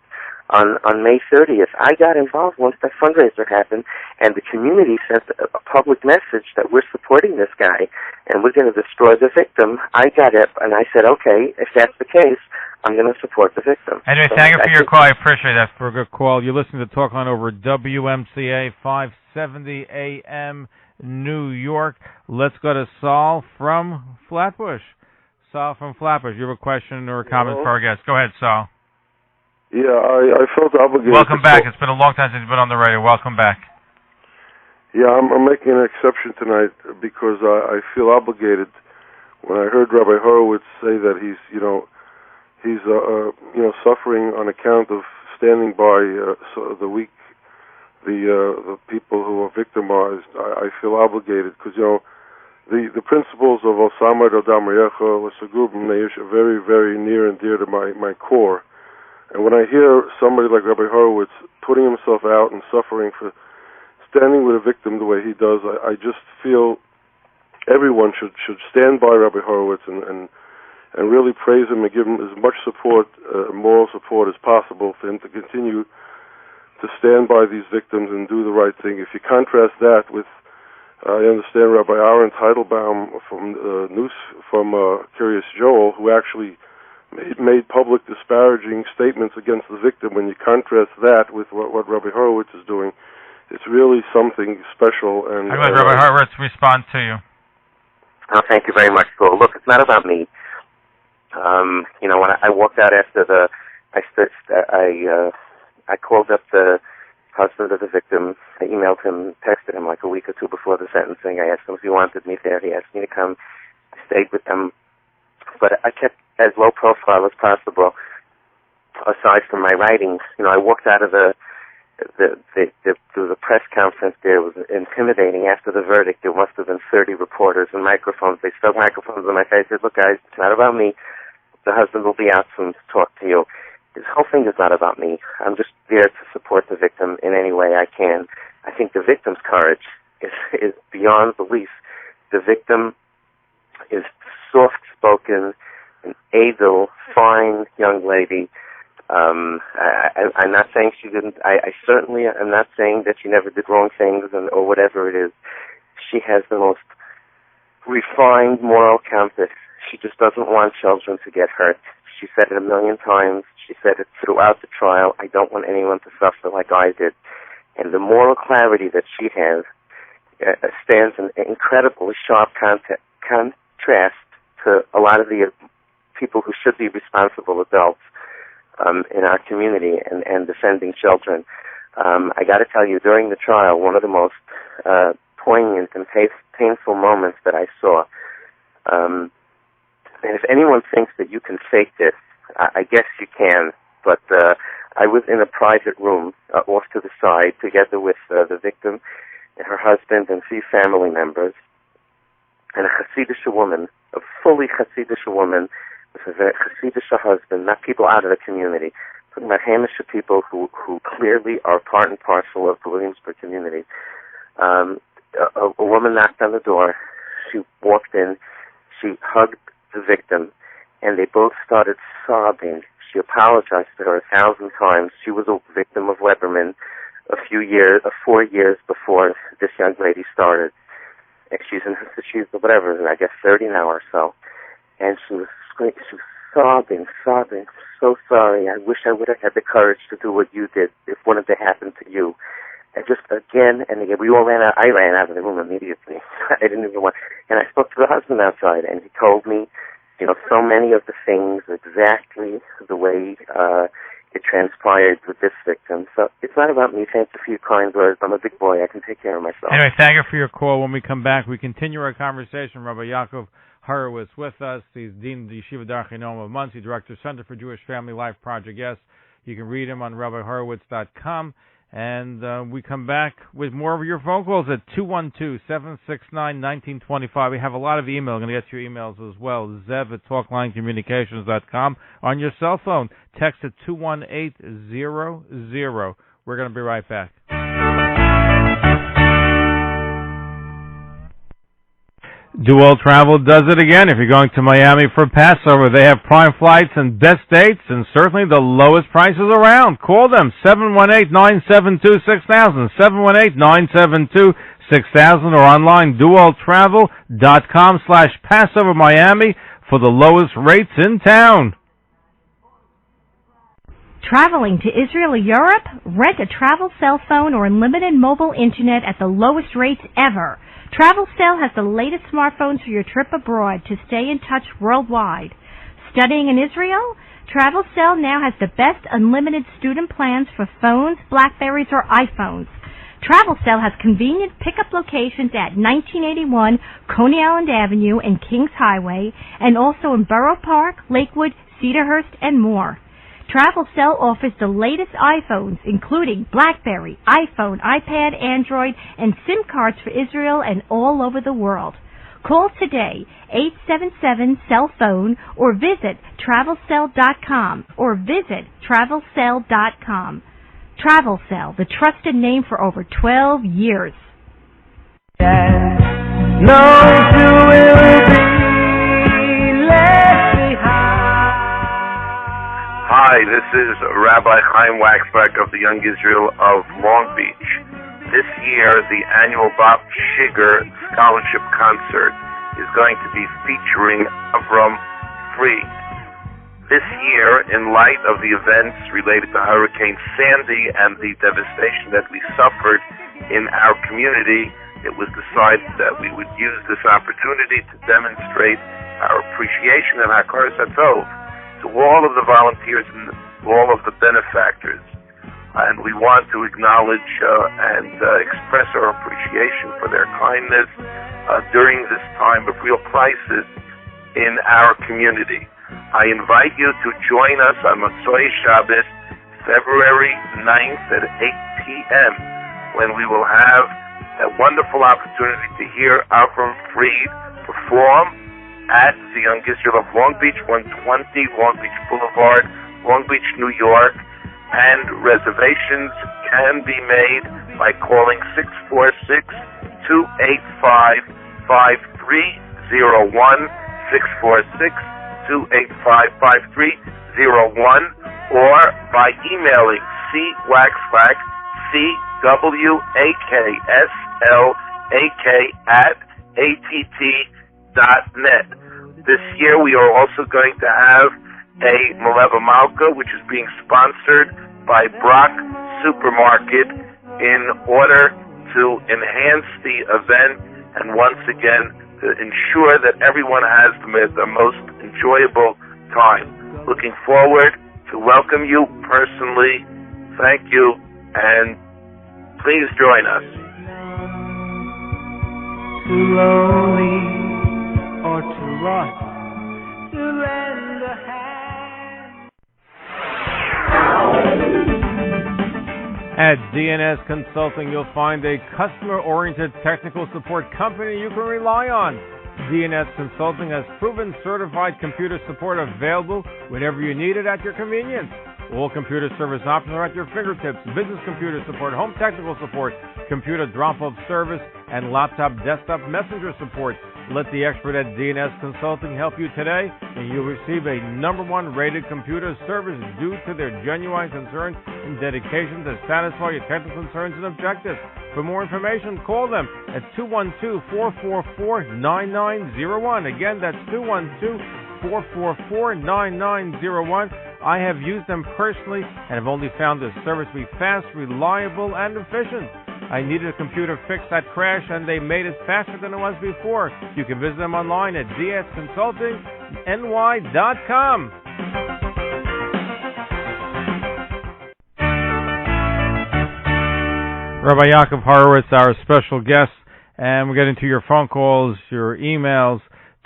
on May 30th. I got involved once that fundraiser happened, and the community sent a public message that we're supporting this guy, and we're going to destroy the victim. I got it, and I said, okay, if that's the case, I'm going to support the victim. Anyway, thank you for your call. I appreciate that. For a good call. You're listening to Talkline over WMCA 570 AM, New York. Let's go to Saul from Flatbush. Saul from Flatbush, you have a question or a comment for our guest. Go ahead, Saul. Yeah, I felt obligated. Welcome back. It's been a long time since you've been on the radio. Welcome back. Yeah, I'm making an exception tonight because I feel obligated. When I heard Rabbi Horowitz say that he's suffering on account of standing by the weak, the people who are victimized, I feel obligated because the principles of Osama Radam Reyecha was are very, very near and dear to my core. And when I hear somebody like Rabbi Horowitz putting himself out and suffering for standing with a victim the way he does, I just feel everyone should stand by Rabbi Horowitz and really praise him and give him as much support, moral support as possible for him to continue to stand by these victims and do the right thing. If you contrast that with, I understand Rabbi Aaron Teitelbaum from Curious Joel, who actually made public disparaging statements against the victim. When you contrast that with what Rabbi Horowitz is doing, it's really something special. And I'll let Rabbi Horowitz respond to you. Oh, thank you very much, Paul. Look, it's not about me. When I walked out after I called up the husband of the victim. I emailed him, texted him like a week or two before the sentencing. I asked him if he wanted me there. He asked me to come. I stayed with them, but I kept as low profile as possible. Aside from my writings, I walked out of the press conference there. It was intimidating. After the verdict, there must have been 30 reporters and microphones. They stuck microphones in my face. They said, look, guys, it's not about me. The husband will be out soon to talk to you. This whole thing is not about me. I'm just there to support the victim in any way I can. I think the victim's courage is beyond belief. The victim is soft-spoken, an able, fine young lady. I'm not saying she didn't. I certainly am not saying that she never did wrong things or whatever it is. She has the most refined moral compass. She just doesn't want children to get hurt. She said it 1,000,000 times. She said it throughout the trial. I don't want anyone to suffer like I did. And the moral clarity that she has stands in incredibly sharp contrast to a lot of the people who should be responsible adults in our community and defending children. I got to tell you, during the trial, one of the most poignant and painful moments that I saw, and if anyone thinks that you can fake this, I guess you can, but I was in a private room off to the side together with the victim and her husband and 3 family members and a Hasidic woman, a fully Hasidic woman with a very Hasidic husband, not people out of the community, talking about Hamish people who clearly are part and parcel of the Williamsburg community. A woman knocked on the door. She walked in. She hugged the victim, and they both started sobbing. She apologized to her 1,000 times. She was a victim of Weberman 4 years before this young lady started. And she's whatever, I guess 30 now or so. And she was sobbing, so sorry. I wish I would have had the courage to do what you did if one of it happened to you. just again and again. We all ran out. I ran out of the room immediately. I didn't even want. And I spoke to the husband outside, and he told me, so many of the things exactly the way it transpired with this victim. So it's not about me saying a few kind words. I'm a big boy. I can take care of myself. Anyway, thank you for your call. When we come back, we continue our conversation. Rabbi Yaakov Horowitz with us. He's Dean of the Yeshiva Darchei Noam of Monsey, Director, Center for Jewish Family Life Project. Yes, you can read him on RabbiHorowitz.com. And we come back with more of your phone calls at 212-769-1925. We have a lot of email. I'm going to get your emails as well. Zev at TalklineCommunications.com. On your cell phone, text at 21800. We're going to be right back. Dual Travel does it again. If you're going to Miami for Passover, they have prime flights and best dates and certainly the lowest prices around. Call them, 718-972-6000, 718-972-6000, or online, dualtravel.com/Passover Miami for the lowest rates in town. Traveling to Israel or Europe? Rent a travel cell phone or unlimited mobile internet at the lowest rates ever. TravelCell has the latest smartphones for your trip abroad to stay in touch worldwide. Studying in Israel? TravelCell now has the best unlimited student plans for phones, Blackberries, or iPhones. TravelCell has convenient pickup locations at 1981 Coney Island Avenue and Kings Highway, and also in Borough Park, Lakewood, Cedarhurst, and more. TravelCell offers the latest iPhones, including BlackBerry, iPhone, iPad, Android, and SIM cards for Israel and all over the world. Call today, 877-CELL-PHONE, or visit TravelCell.com, TravelCell, the trusted name for over 12 years. No Jew will be left behind. Hi, this is Rabbi Chaim Waxback of the Young Israel of Long Beach. This year, the annual Bob Shiger Scholarship Concert is going to be featuring Avram Fried. This year, in light of the events related to Hurricane Sandy and the devastation that we suffered in our community, it was decided that we would use this opportunity to demonstrate our appreciation and Hakaras Hatov to all of the volunteers and all of the benefactors. And we want to acknowledge and express our appreciation for their kindness during this time of real crisis in our community. I invite you to join us on Motzei Shabbos, February 9th at 8 p.m. when we will have a wonderful opportunity to hear Avram Fried perform at the Young Israel of Long Beach, 120 Long Beach Boulevard, Long Beach, New York, and reservations can be made by calling 646-285-5301, 646-285-5301, or by emailing cwaxlack, CWAKSLAK@att.net. This year we are also going to have a Maleva Malka, which is being sponsored by Brock Supermarket in order to enhance the event and once again to ensure that everyone has the most enjoyable time. Looking forward to welcome you personally. Thank you, and please join us. Too lonely or too lost to lend a hand. At DNS Consulting, you'll find a customer-oriented technical support company you can rely on. DNS Consulting has proven certified computer support available whenever you need it at your convenience. All computer service options are at your fingertips. Business computer support, home technical support, computer drop-off service, and laptop desktop messenger support. Let the expert at DNS Consulting help you today, and you'll receive a #1 rated computer service due to their genuine concern and dedication to satisfy your technical concerns and objectives. For more information, call them at 212-444-9901. Again, that's 212-444-9901. I have used them personally and have only found this service to be fast, reliable, and efficient. I needed a computer fix that crashed, and they made it faster than it was before. You can visit them online at dsconsultingny.com. Rabbi Yaakov Horowitz, our special guest, and we're getting to your phone calls, your emails,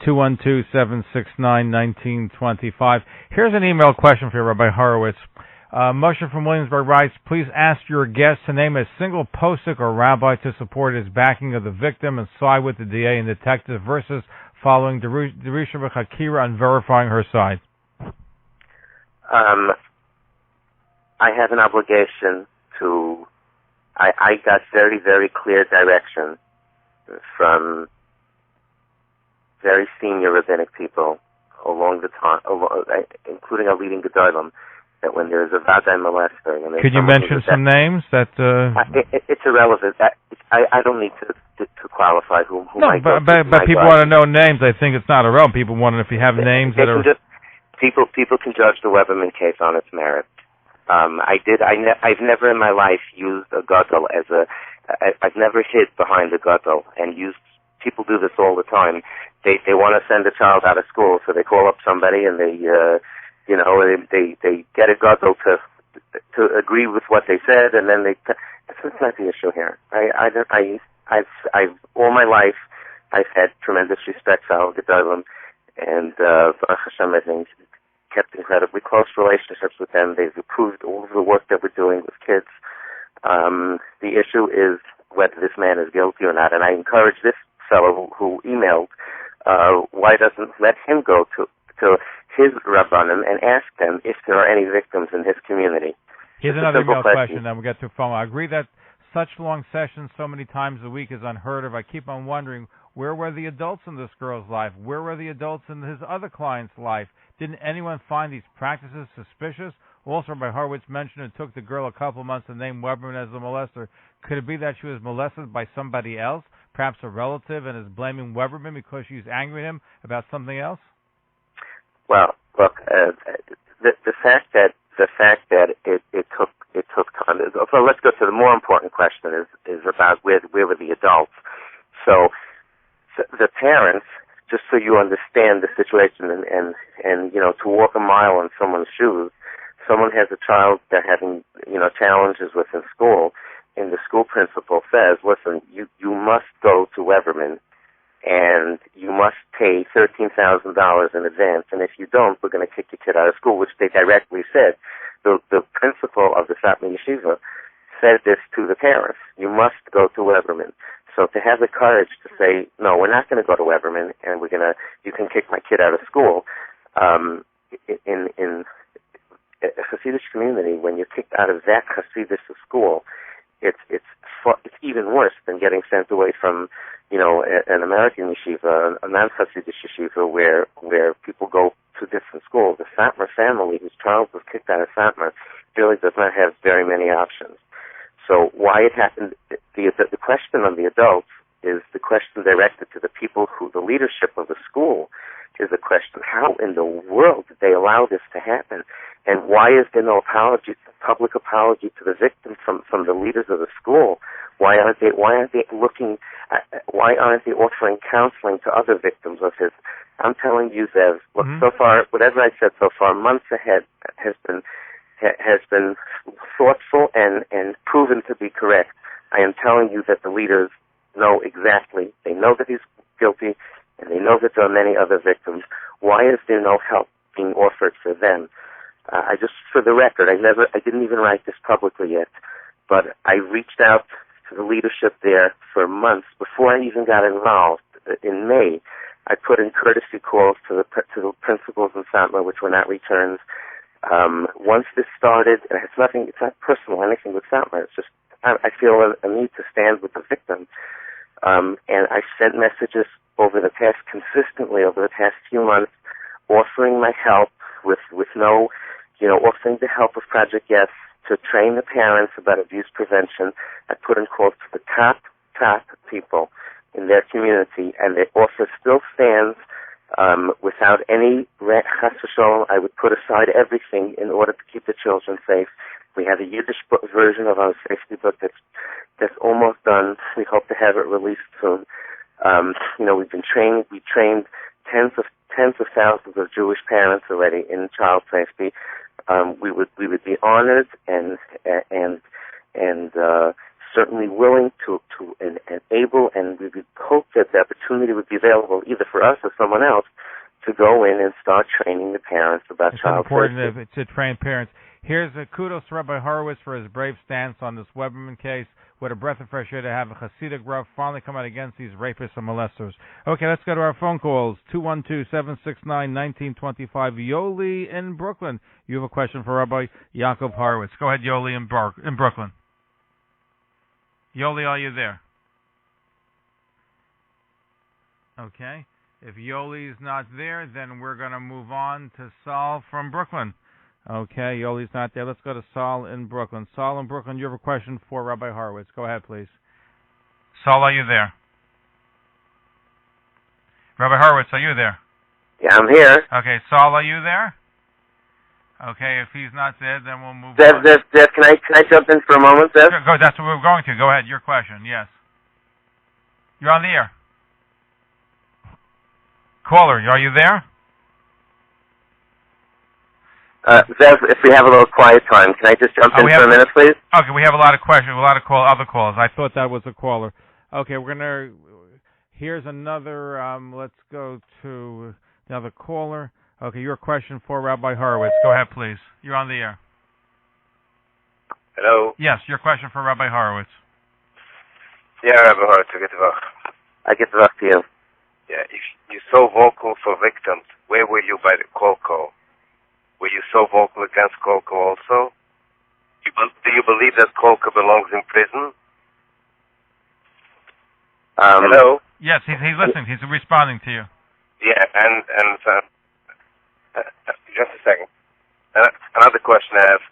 212-769-1925. Here's an email question for you, Rabbi Horowitz. Moshe from Williamsburg writes, please ask your guest to name a single posek or rabbi to support his backing of the victim and side with the DA and detective versus following Derisha B'Chakira and verifying her side. I have an obligation to... I got very, very clear direction from very senior rabbinic people along the time, including a leading gedolim, that when there is a vaday molester... Could you mention some names? It's irrelevant. I don't need to qualify who no, might but people want to know names. I think it's not irrelevant. People want to know if you have names that are... People can judge the Weberman case on its merit. I've never in my life used a gadol as I've never hid behind a gadol and used. People do this all the time. They want to send a child out of school, so they call up somebody and they get a gadol to agree with what they said, and then that's not the issue here. I've all my life I've had tremendous respect for our gedolim, and Baruch Hashem, I think, kept incredibly close relationships with them. They've approved all of the work that we're doing with kids. The issue is whether this man is guilty or not, and I encourage this fellow who emailed, why doesn't let him go to his rabbanim and ask them if there are any victims in his community. Here's another email question, then we'll get to a phone. I agree that such long sessions so many times a week is unheard of. I keep on wondering, where were the adults in this girl's life? Where were the adults in his other client's life? Didn't anyone find these practices suspicious? Also, Rabbi Horowitz mentioned it took the girl a couple of months to name Weberman as the molester. Could it be that she was molested by somebody else, perhaps a relative, and is blaming Weberman because she's angry at him about something else? Well, look, the fact that it took time. So let's go to the more important question is about where were the adults. So the parents, just so you understand the situation, and to walk a mile in someone's shoes. Someone has a child they're having challenges with in school, and the school principal says, listen, you must go to Weberman and you must pay $13,000 in advance, and if you don't, we're going to kick your kid out of school, which they directly said. The principal of the Satmar Yeshiva said this to the parents. You must go to Weberman. So to have the courage to say, no, we're not going to go to Weberman, and you can kick my kid out of school. In a Hasidic community, when you're kicked out of that Hasidic school, it's even worse than getting sent away from, an American yeshiva, a non-Hasidic yeshiva, where people go to different schools. The Satmar family, whose child was kicked out of Satmar, really does not have very many options. So why it happened, the question on the adults is the question directed to the people the leadership of the school is the question, how in the world did they allow this to happen? And why is there no public apology to the victims from the leaders of the school? Why aren't they offering counseling to other victims of his? I'm telling you, Zev, look, so far, whatever I said so far, months ahead has been thoughtful and proven to be correct. I am telling you that the leaders know exactly. They know that he's guilty, and they know that there are many other victims. Why is there no help being offered for them? For the record, I didn't even write this publicly yet, but I reached out to the leadership there for months before I even got involved. In May, I put in courtesy calls to the principals in Satmar, which were not returns. Once this started, and it's not personal or anything with Satmar. It's just I feel a need to stand with the victim, and I sent messages consistently over the past few months, offering my help with no, offering the help of Project Yes to train the parents about abuse prevention. I put in calls to the top people in their community, and the offer still stands. Without any chas v'sholom, I would put aside everything in order to keep the children safe. We have a Yiddish version of our safety book that's almost done. We hope to have it released soon. We trained tens of thousands of Jewish parents already in child safety. We would be honored and certainly willing to and able, and we would hope that the opportunity would be available either for us or someone else to go in and start training the parents about child safety. It's important to train parents. Here's a kudos to Rabbi Horowitz for his brave stance on this Weberman case. What a breath of fresh air to have a Hasidic Rav finally come out against these rapists and molesters. Okay, let's go to our phone calls. 212-769-1925. Yoli in Brooklyn. You have a question for Rabbi Yaakov Horowitz. Go ahead, Yoli in Brooklyn. Yoli, are you there? Okay. If Yoli's not there, then we're going to move on to Saul from Brooklyn. Okay, Yoli's not there. Let's go to Saul in Brooklyn. Saul in Brooklyn, you have a question for Rabbi Horowitz. Go ahead, please. Saul, are you there? Rabbi Horowitz, are you there? Yeah, I'm here. Okay, Saul, are you there? Okay, if he's not there, then we'll move Zev, on. Zev, can I jump in for a moment, Zev? Go, that's what we're going to. Go ahead, your question, yes. You're on the air. Caller, are you there? Zev, if we have a little quiet time, can I just jump in for a minute, please? Okay, we have a lot of questions, a lot of other calls. I thought that was a caller. Okay, here's another, let's go to another caller. Okay, your question for Rabbi Horowitz. Go ahead, please. You're on the air. Hello? Yes, your question for Rabbi Horowitz. Yeah, Rabbi Horowitz, I get to you. Yeah, if you're so vocal for victims, where were you by the Kolko? Were you so vocal against Kolko also? Do you believe that Kolko belongs in prison? Hello? Yes, he's listening. He's responding to you. Yeah, and just a second. Another question I have.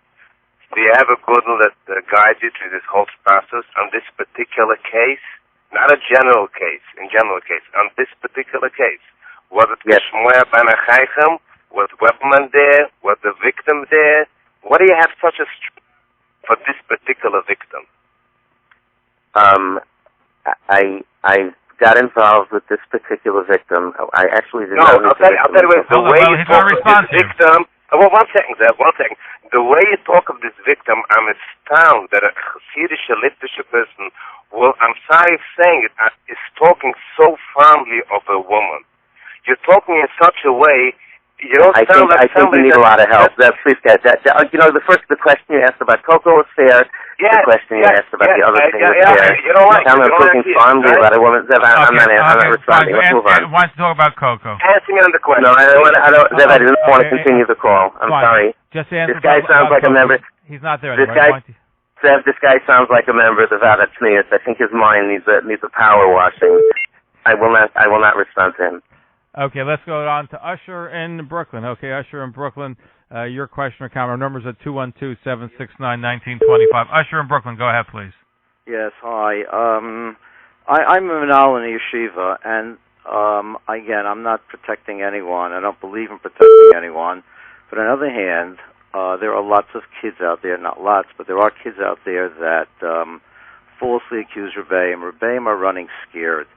Do you have a gudel that guides you through this whole process on this particular case? Not a general case, on this particular case. Was it Shmuel ben Achaichem? Was Weberman there? Was the victim there? What do you have such a for this particular victim? I got involved with this particular victim. I actually didn't know. No, I'll tell you what, the way you talk of this victim. Well, one second, Zev, one second. The way you talk of this victim, I'm astounded that a Hasidic Liftische person will, I'm sorry for saying it, is talking so fondly of a woman. You're talking in such a way, you don't sound like somebody. I think you need a lot of help. Please, the question you asked about Coco was fair. Yeah, the question you asked about the other thing was fair. You don't like I'm talking fondly about a woman. Zev, I'm not responding. Let's move on. Wants to talk about Coco. Answer me on the question. No, I didn't want to continue the call. I'm sorry. Just answer. This guy sounds like a member. He's not there anymore. Zev, this guy sounds like a member of the Vadat Tznius. I think his mind needs a power washing. I will not respond to him. Okay, let's go on to Usher in Brooklyn. Okay, Usher in Brooklyn, your question or comment. Our number's at 212-769-1925. Usher in Brooklyn, go ahead, please. Yes, hi. I'm a Menal in Yeshiva, and again, I'm not protecting anyone. I don't believe in protecting anyone. But on the other hand, there are lots of kids out there, not lots, but there are kids out there that falsely accuse Rebbeim. Rebbeim are running scared.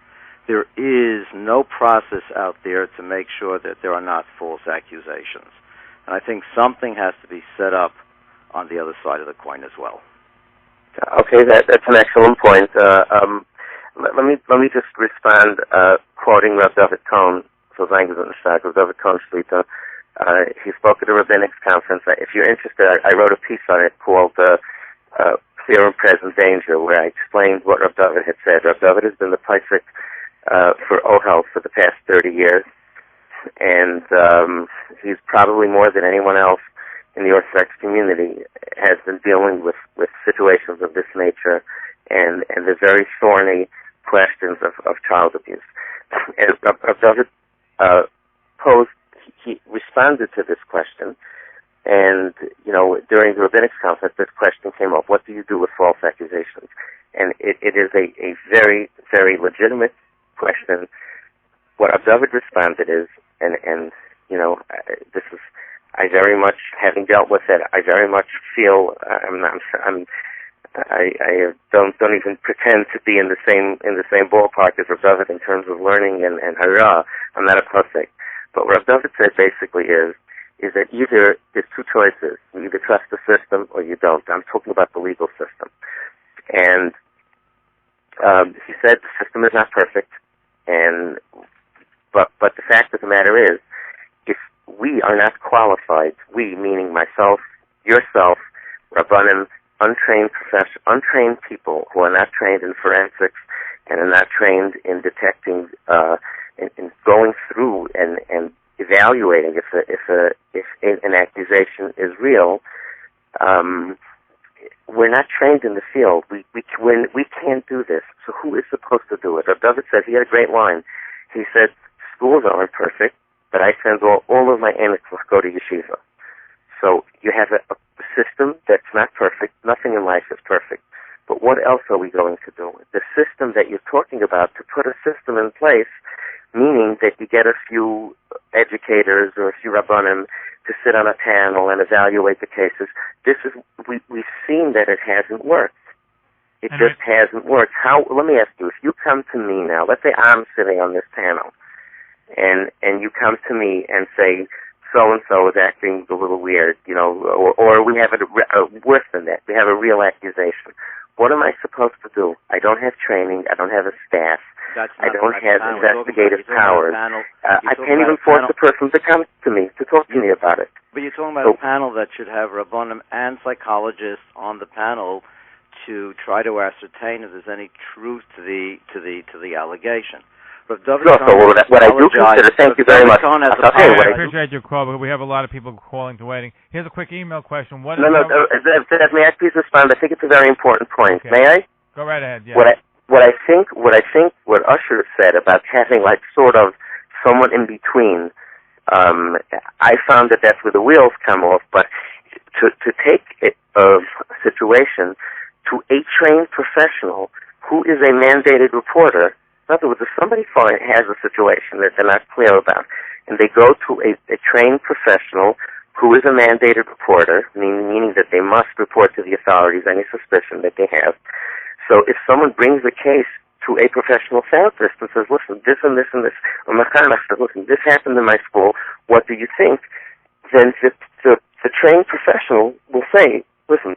There is no process out there to make sure that there are not false accusations. And I think something has to be set up on the other side of the coin as well. Okay, that's an excellent point. Let me just respond, quoting Rav David Cohn, Rav David Cohn Shlita. He spoke at a rabbinics conference. If you're interested, I wrote a piece on it called Fear and Present Danger, where I explained what Rav David had said. Rav David has been the Paisik for OHEL for the past 30 years, and he's probably more than anyone else in the Orthodox community has been dealing with situations of this nature and the very thorny questions of child abuse. And Rav David he responded to this question, and during the rabbinics conference, this question came up: what do you do with false accusations? And it is a very, very legitimate question. What David responded is, and this is, I very much, having dealt with it, I very much feel I don't even pretend to be in the same ballpark as Rav David in terms of learning and hara. I'm not a pasek. But what Rav David said basically is that either there's two choices. You either trust the system or you don't. I'm talking about the legal system. And he said the system is not perfect, but the fact of the matter is, if we are not qualified, we meaning myself, yourself, Rabbanim, untrained people who are not trained in forensics and are not trained in detecting, in going through and evaluating if an accusation is real. We're not trained in the field. We can't do this. So who is supposed to do it? Rav David said, he had a great line. He said, schools aren't perfect, but I send all of my emics go to yeshiva. So you have a system that's not perfect. Nothing in life is perfect. But what else are we going to do? The system that you're talking about, to put a system in place, meaning that you get a few educators or a few rabbanim to sit on a panel and evaluate the cases. We've seen that it hasn't worked. It just hasn't worked. Let me ask you, if you come to me now, let's say I'm sitting on this panel, and you come to me and say, so-and-so is acting a little weird, or we have worse than that, we have a real accusation. What am I supposed to do? I don't have training. I don't have a staff. I don't have investigative powers. I can't even force the person to come to me, to talk to me about it. But you're talking about a panel that should have rabbanim and psychologists on the panel to try to ascertain if there's any truth to the allegation. What I do consider, thank you very much. I appreciate your call, but we have a lot of people calling to waiting. Here's a quick email question. May I please respond? I think it's a very important point. Okay. May I? Go right ahead. Yeah. What Usher said about having sort of someone in between, I found that that's where the wheels come off. But to take a situation to a trained professional who is a mandated reporter. In other words, if somebody has a situation that they're not clear about, and they go to a trained professional who is a mandated reporter, meaning that they must report to the authorities any suspicion that they have. So if someone brings a case to a professional therapist and says, listen, this and this and this, or Mechanech says, listen, this happened in my school, what do you think? Then the trained professional will say, listen,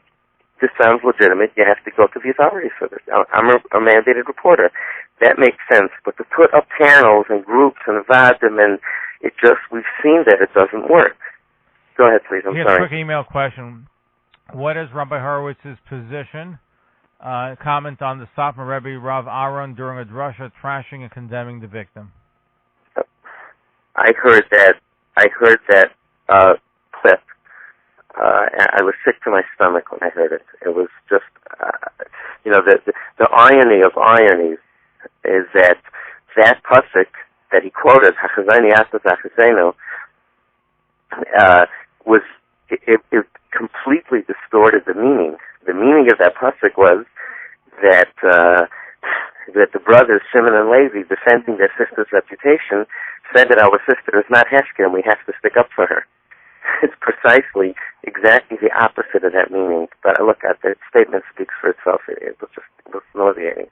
this sounds legitimate, you have to go to the authorities for this. I'm a mandated reporter. That makes sense, but to put up panels and groups and vadim, and we've seen that it doesn't work. Go ahead, please, I'm sorry. Here's a quick email question. What is Rabbi Horowitz's position? Comment on the Satmar Rebbe Rav Aaron during a drasha trashing and condemning the victim. I heard that clip. I was sick to my stomach when I heard it. It was just, the irony of ironies is that pasuk that he quoted, Hachazani Asas Achazenu, it completely distorted the meaning. The meaning of that pasuk was that the brothers Shimon and Levi, defending their sister's reputation, said that our sister is not Heshker and we have to stick up for her. It's precisely exactly the opposite of that meaning. But look, the statement speaks for itself. It was nauseating.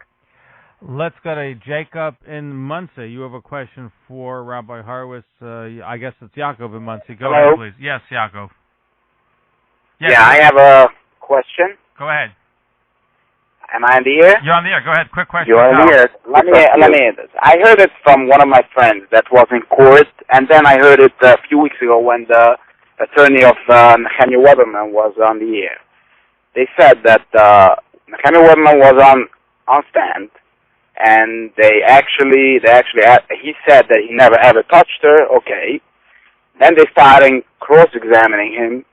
Let's go to Jacob in Muncie. You have a question for Rabbi Horowitz. I guess it's Yakov in Muncie. Go ahead, please. Yes, Yakov. Yes. Yeah, I have a question. Go ahead. Am I on the air? You're on the air. Go ahead. Quick question. You're on the air. Let me hear this. I heard it from one of my friends that was in court, and then I heard it a few weeks ago when the attorney of Nehemiah Weberman was on the air. They said that Nehemiah Weberman was on stand, and he said that he never ever touched her. Okay. Then they started cross-examining him.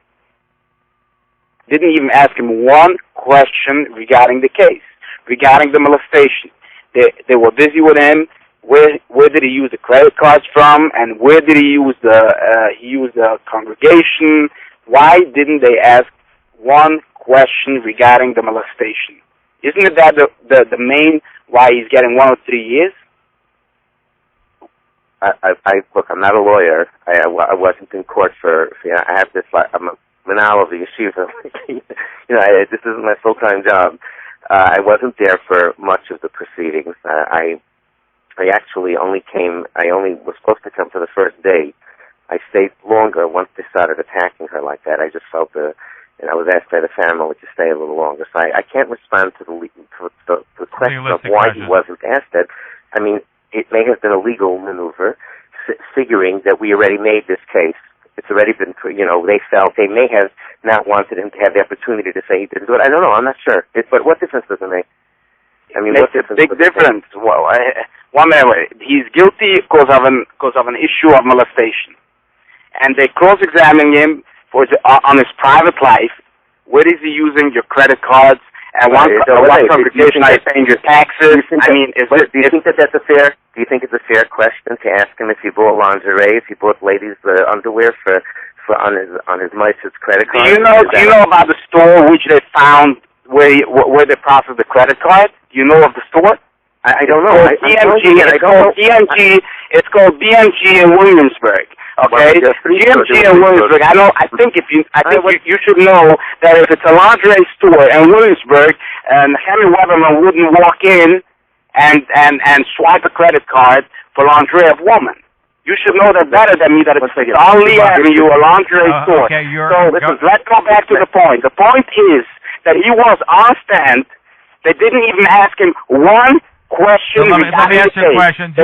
Didn't even ask him one question regarding the case, regarding the molestation. They were busy with him. Where did he use the credit cards from, and where did he use the congregation? Why didn't they ask one question regarding the molestation? Isn't it that the main why he's getting 1 or 3 years? Look, I'm not a lawyer. I wasn't in court for I have this. I'm a manal of the yeshiva. This isn't my full-time job. I wasn't there for much of the proceedings. I actually only came. I only was supposed to come for the first day. I stayed longer once they started attacking her like that. I just felt and I was asked by the family to stay a little longer. So I can't respond to the question of why he wasn't asked that. I mean, it may have been a legal maneuver, figuring that we already made this case. It's already been, they felt they may have not wanted him to have the opportunity to say he didn't do it. I don't know. I'm not sure. But what difference does it make? I mean, what difference? Big difference. Well, one minute. He's guilty because of an issue of molestation, and they cross-examine him on his private life. What is he using? Your credit cards? And what congregation are you paying your taxes? Do you think that's a fair? Do you think it's a fair question to ask him if he bought lingerie, if he bought ladies' underwear for on his Meister's credit card? Do you know about the store which they found where they processed the credit card? Do you know of the store? I don't know. It's called BMG in Williamsburg. Okay, BMG in Williamsburg. I think you should know that if it's a lingerie store in Williamsburg, and Henry Weberman wouldn't walk in and swipe a credit card for lingerie of woman. You should know that better than me. That it's only Avenue, a lingerie store. Okay, let's go back to the point. The point is that he was on stand. They didn't even ask him one question. Let me ask you a question.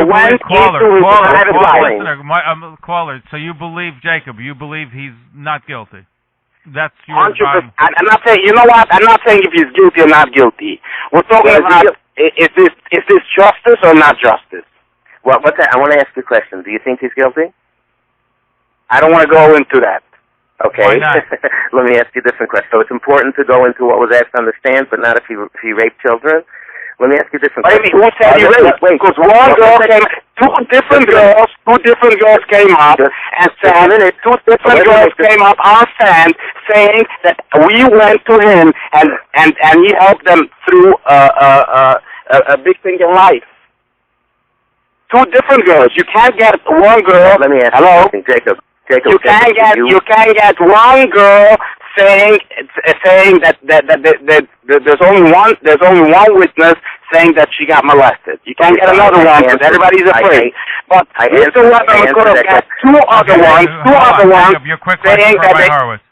Caller. So you believe Jacob? You believe he's not guilty? That's your. I'm not saying. You know what? I'm not saying if he's guilty or not guilty. We're talking about is this justice or not justice? Well, I want to ask you a question. Do you think he's guilty? I don't want to go into that. Okay. Why not? Let me ask you a different question. So it's important to go into what was asked on the stand, but not if he raped children? Let me ask you a different question. Who said he raped? Because two different girls came up and said, two different girls came up on stand saying that we went to him and he helped them through a big thing in life. Two different girls. You can't get one girl. Let me ask you something, Jacob. You can't get one girl saying that there's only one witness saying that she got molested. You can't get another one because everybody's afraid. But Mr. Weberman could have got two other ones saying that Horowitz.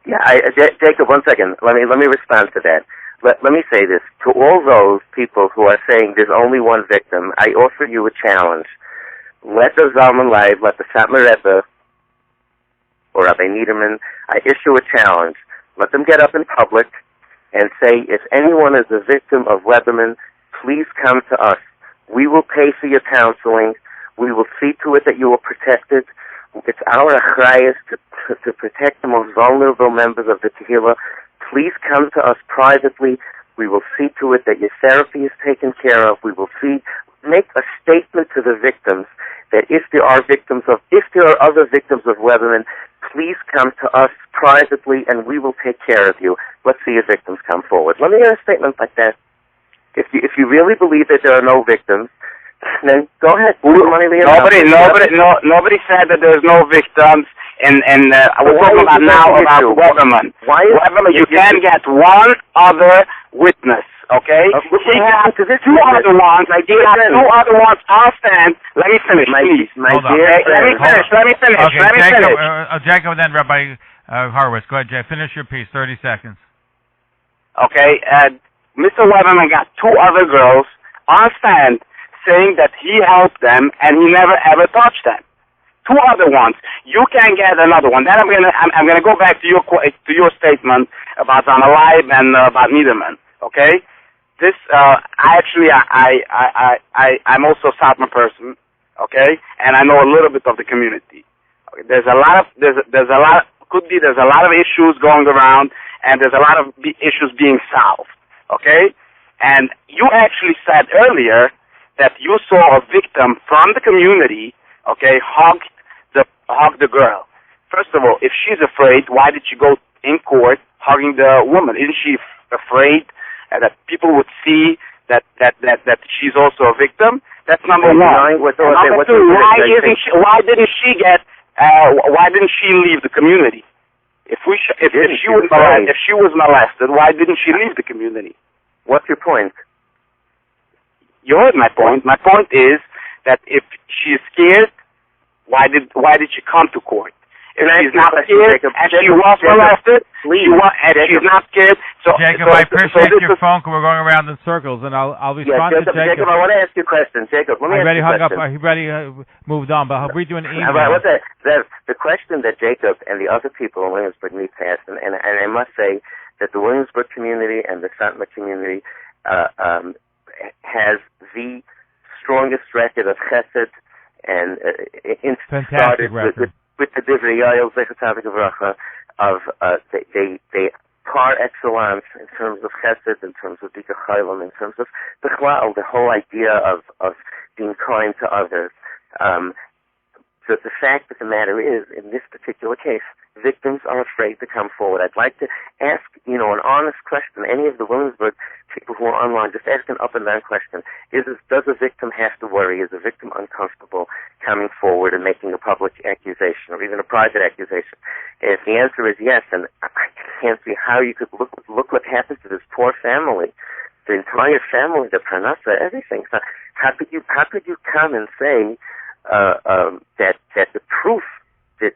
Yeah, Jacob, 1 second. Let me respond to that. Let me say this. To all those people who are saying there's only one victim, I offer you a challenge. Let the Zalman Leib, let the Satmar Rebbe, or Rabbi Niederman, I issue a challenge. Let them get up in public and say, if anyone is a victim of Weberman, please come to us. We will pay for your counseling. We will see to it that you are protected. It's our achrayus to protect the most vulnerable members of the Tehillah. Please come to us privately. We will see to it that your therapy is taken care of. We will make a statement to the victims that if there are other victims of Weberman, please come to us privately and we will take care of you. Let's see your victims come forward. Let me hear a statement like that. If you really believe that there are no victims, then go ahead. Nobody said that there's no victims. We're talking about now about Weberman. Weberman, you can get one other witness. Okay? He got two other ones. Two other ones on stand. Let me finish, please. Let me finish. Jacob, and then Rabbi Horowitz. Go ahead, Jay. Finish your piece. 30 seconds. Okay. Mr. Weberman got two other girls on stand saying that he helped them and he never ever touched them. Two other ones. You can get another one. Then I'm gonna go back to your statement about Zalman Leib and about Niederman. Okay. This I'm also a Satmar person, okay, and I know a little bit of the community. Okay? There's a lot of issues going around, and there's a lot of issues being solved, okay. And you actually said earlier that you saw a victim from the community, okay, hug the girl. First of all, if she's afraid, why did she go in court hugging the woman? Isn't she afraid that people would see that she's also a victim? That's number one. Number two, why didn't she leave the community? If if she was molested, why didn't she leave the community? What's your point? You heard my point. My point is that if she is scared, why did she come to court? If she's not scared and she was molested, she's not scared. So, Jacob, I appreciate your phone call. We're going around in circles, and I'll respond to Jacob. I want to ask you a question. Jacob, let me ask you a question. He already moved on, but I'll read you an email. The question that Jacob and the other people in Williamsburg need to ask, and I must say that the Williamsburg community and the Satmar community has the strongest record of chesed and fantastic record. With the Divrei Yael Zechatzavik Avracha of they par excellence in terms of chesed, in terms of dika chaylam, in terms of the whole idea of being kind to others. So the fact of the matter is, in this particular case, victims are afraid to come forward. I'd like to ask, an honest question. Any of the Williamsburg people who are online, just ask an up and down question. Does a victim have to worry? Is a victim uncomfortable coming forward and making a public accusation or even a private accusation? If the answer is yes, and I can't see how you could look what happened to this poor family, the entire family, the parnasa, everything. So how could you come and say that the proof that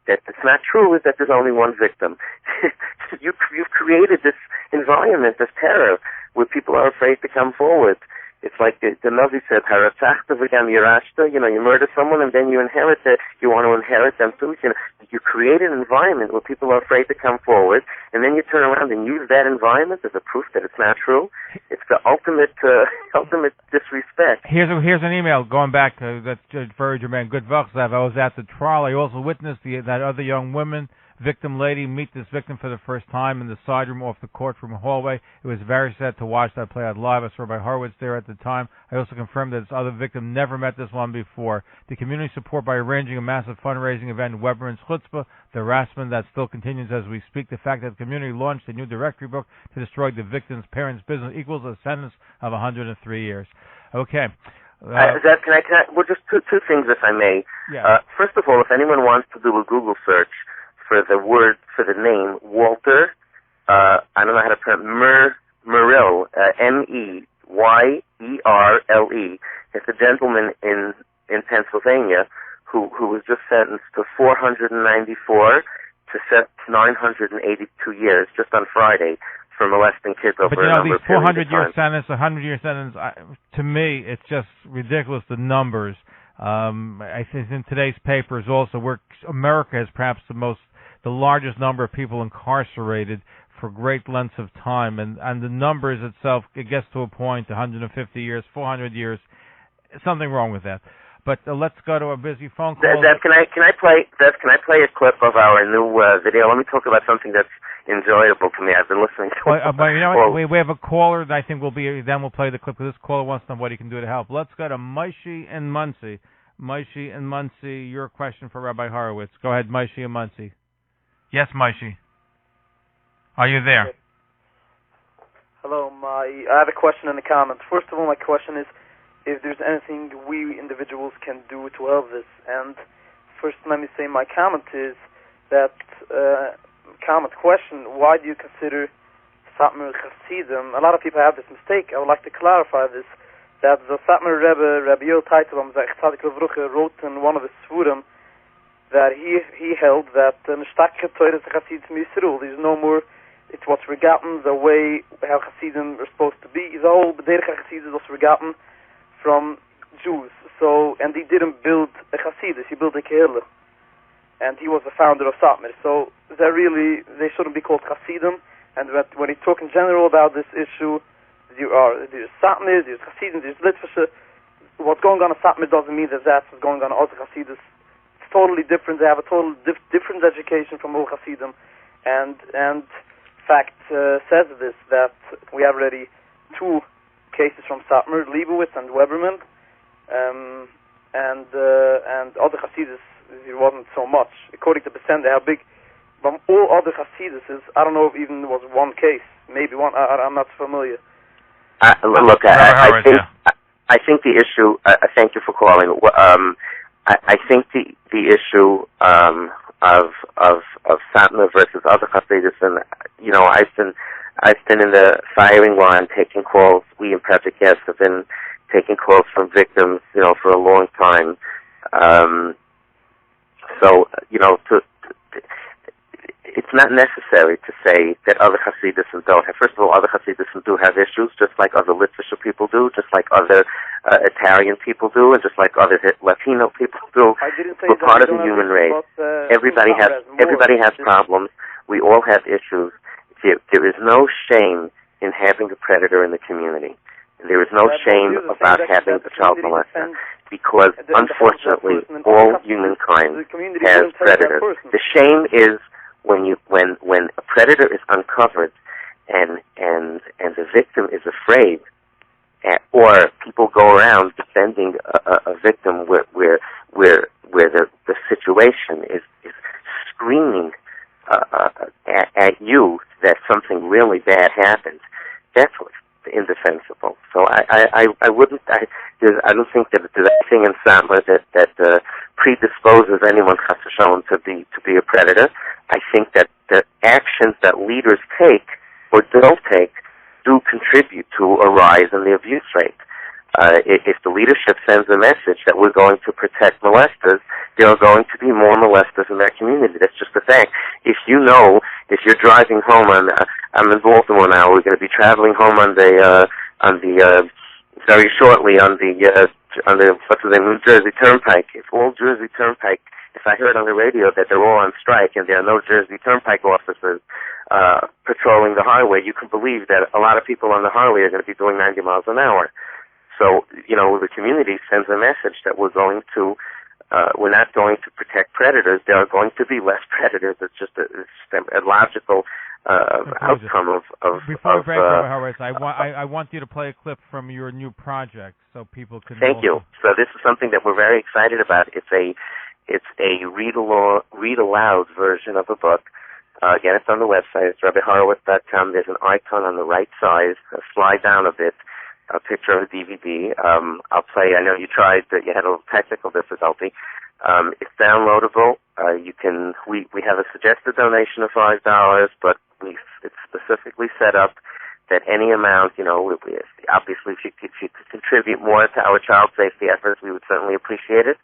it's not true is that there's only one victim? You've created this environment of terror where people are afraid to come forward. It's like the Navi said, you murder someone and then you inherit it. You want to inherit them too. You create an environment where people are afraid to come forward, and then you turn around and use that environment as a proof that it's not true. It's the ultimate disrespect. Here's an email going back to that's very germane. Good vach, Zev. I was at the trial. I also witnessed that other young woman, victim lady, meet this victim for the first time in the side room off the courtroom hallway. It was very sad to watch that play out live. I saw Rabbi Horowitz there at the time. I also confirmed that this other victim never met this one before. The community support by arranging a massive fundraising event in Weberman's chutzpah, the harassment that still continues as we speak. The fact that the community launched a new directory book to destroy the victim's parents' business equals a sentence of 103 years. Okay. Zev, can I well, just two things, if I may. Yeah. First of all, if anyone wants to do a Google search for the name Walter, I don't know how to pronounce Merle, Meyerle. It's a gentleman in Pennsylvania who was just sentenced to 494 to 982 years just on Friday for molesting kids over a number of periods of time. But 400-year sentence, 100-year sentence, to me, it's just ridiculous, the numbers. I think in today's papers also, America has perhaps the largest number of people incarcerated for great lengths of time, and the numbers itself, it gets to a point, 150 years, 400 years, something wrong with that. But let's go to a busy phone call. Zev, can I play a clip of our new video? Let me talk about something that's enjoyable to me. I've been listening to it. But you know what? We have a caller that I think then we'll play the clip, because this caller wants to know what he can do to help. Let's go to Maishi in Muncie. Maishi in Muncie, your question for Rabbi Horowitz. Go ahead, Maishi in Muncie. Yes, Maishi. Are you there? Hello, I have a question in the comments. First of all, my question is if there's anything we individuals can do to help this. And first, let me say my comment is that question, why do you consider Satmar Chassidim? A lot of people have this mistake. I would like to clarify this, that the Satmar Rebbe, Rabbi Yaakov Horowitz, wrote in one of his Svurim that he held that there's no more, it's what's forgotten, the way how Chassidim are supposed to be. The whole B'derech Chassidim was forgotten from Jews. So, and he didn't build a Chassidus, he built a Kehillah. And he was the founder of Satmar. So, they shouldn't be called Chassidim. And when you talk in general about this issue, there's Satmar, there's Chassidim, there's Litvische. What's going on in Satmar doesn't mean that that's what's going on in other Chassidus. It's totally different. They have a total different education from all Chassidim. And fact says this, that we have already 2 cases from Satmar, Leibowitz and Weberman, and other Chassidus, it wasn't so much. According to Besende, how big, from all other Chassiduses, I don't know if even there was one case, maybe one, I'm not familiar. Look, I think the issue, thank you for calling, I think the issue Satmar versus other Hasidus, and I've been in the firing line taking calls. We in Project Yes have been taking calls from victims, for a long time. It's not necessary to say that other Hasidisim don't have. First of all, other Hasidisim do have issues, just like other Litvish people do, just like other Italian people do, and just like other Latino people do. We're part of the human race. Everybody has problems. We all have issues. There is no shame in having a predator in the community. There is no shame about having a child molester, because unfortunately all humankind has predators. The shame is when a predator is uncovered and the victim is afraid, or people go around defending a victim where the situation is screaming at you that something really bad happened. That's what's indefensible. So I don't think that there's anything in Satmar that predisposes anyone to be a predator. I think that the actions that leaders take or don't take do contribute to a rise in the abuse rate. If the leadership sends a message that we're going to protect molesters, there are going to be more molesters in that community. That's just the fact. If you're driving home I'm in Baltimore now. We're going to be traveling home very shortly on the New Jersey Turnpike. If I heard on the radio that they're all on strike and there are no Jersey Turnpike officers patrolling the highway, you can believe that a lot of people on the highway are going to be doing 90 miles an hour. So, the community sends a message that we're not going to protect predators. There are going to be less predators. It's just a logical outcome of. Before we break, Rabbi Horowitz, I want you to play a clip from your new project so people can. Thank you. So this is something that we're very excited about. It's a read aloud version of a book. Again, it's on the website. It's RabbiHorowitz.com. There's an icon on the right side. Slide down a bit. A picture of a DVD. I'll play. I know you tried. You had a little technical difficulty. It's downloadable. We have a suggested donation of $5, but it's specifically set up that any amount, obviously if you could contribute more to our child safety efforts, we would certainly appreciate it.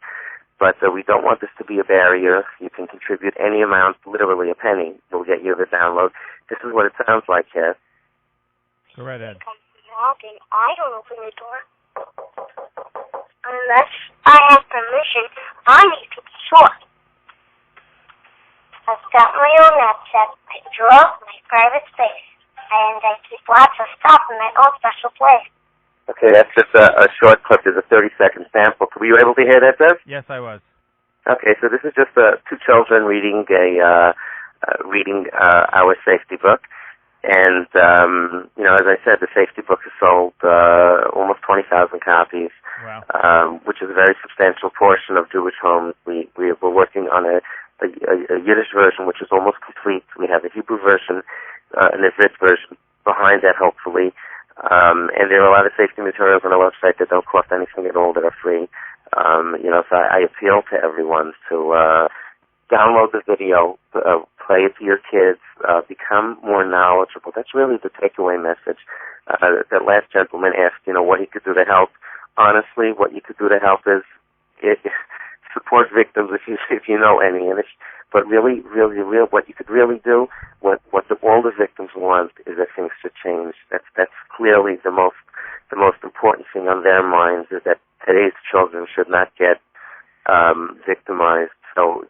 But we don't want this to be a barrier. You can contribute any amount, literally a penny. We'll get you the download. This is what it sounds like, Chad. Go right ahead. Walking, I don't open the door unless I have permission. I need to be sure. I've got my own knapsack. I draw my private space, and I keep lots of stuff in my own special place. Okay, that's just a short clip. There's a 30-second sample. Were you able to hear that, Zev? Yes, I was. Okay, so this is just two children reading our safety book. And, as I said, the safety book has sold almost 20,000 copies, wow. Which is a very substantial portion of Jewish homes. We're working on a Yiddish version, which is almost complete. We have a Hebrew version, an Ivrit version behind that, hopefully. And there are a lot of safety materials on our website that don't cost anything at all, that are free. So I appeal to everyone to download the video, play it to your kids, become more knowledgeable. That's really the takeaway message. That last gentleman asked, what he could do to help. Honestly, what you could do to help is support victims if you know any. But really, what you could really do, what all the victims want is that things should change. That's clearly the most important thing on their minds, is that today's children should not get victimized. So,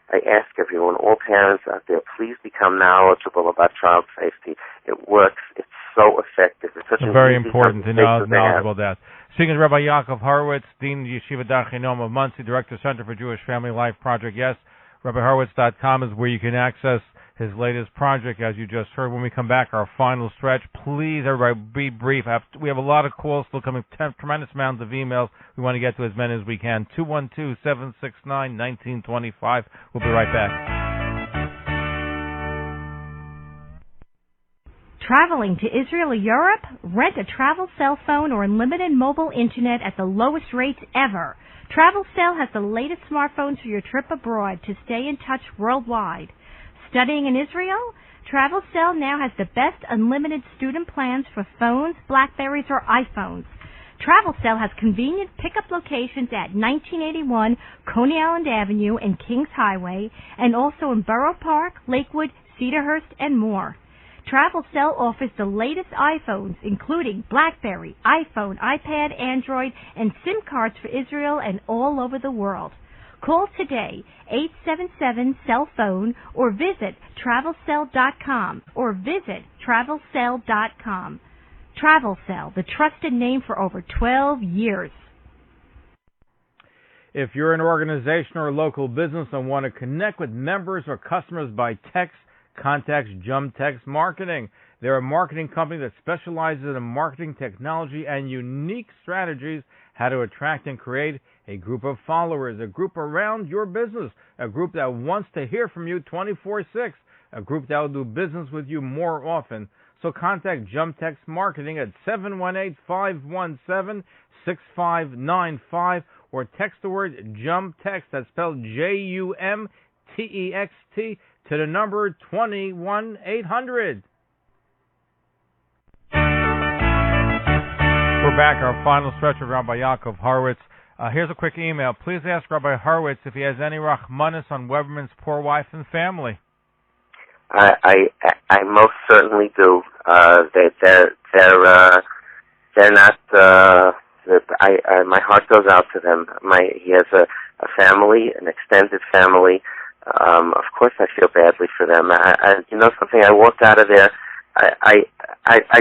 I ask everyone, all parents out there, please become knowledgeable about child safety. It works. It's so effective. It's such very important to know knowledgeable that. Speaking to Rabbi Yaakov Horowitz, Dean of Yeshiva Dar Chinom of Muncie, Director, Center for Jewish Family Life Project. Yes, RabbiHorowitz.com is where you can access his latest project, as you just heard. When we come back, our final stretch. Please, everybody, be brief. We have a lot of calls still coming, tremendous amounts of emails. We want to get to as many as we can. 212-769-1925. We'll be right back. Traveling to Israel or Europe? Rent a travel cell phone or unlimited mobile internet at the lowest rates ever. TravelCell has the latest smartphones for your trip abroad to stay in touch worldwide. Studying in Israel? TravelCell now has the best unlimited student plans for phones, Blackberries, or iPhones. TravelCell has convenient pickup locations at 1981 Coney Island Avenue and Kings Highway, and also in Borough Park, Lakewood, Cedarhurst, and more. TravelCell offers the latest iPhones, including BlackBerry, iPhone, iPad, Android, and SIM cards for Israel and all over the world. Call today, 877-CELL-PHONE, or visit TravelCell.com, TravelCell, the trusted name for over 12 years. If you're an organization or a local business and want to connect with members or customers by text, contact Jump Text Marketing. They're a marketing company that specializes in marketing technology and unique strategies, how to attract and create a group of followers, a group around your business, a group that wants to hear from you 24/6, a group that will do business with you more often. So contact Jump Text Marketing at 718-517-6595 or text the word Jump Text, that's spelled JUMTEXT, to the number 21800. We're back, our final stretch of Rabbi Yaakov Horowitz. Here's a quick email. Please ask Rabbi Horowitz if he has any rachmanis on Weberman's poor wife and family. I most certainly do. They're not. My heart goes out to them. He has a family, an extended family. Of course, I feel badly for them. You know something? I walked out of there. I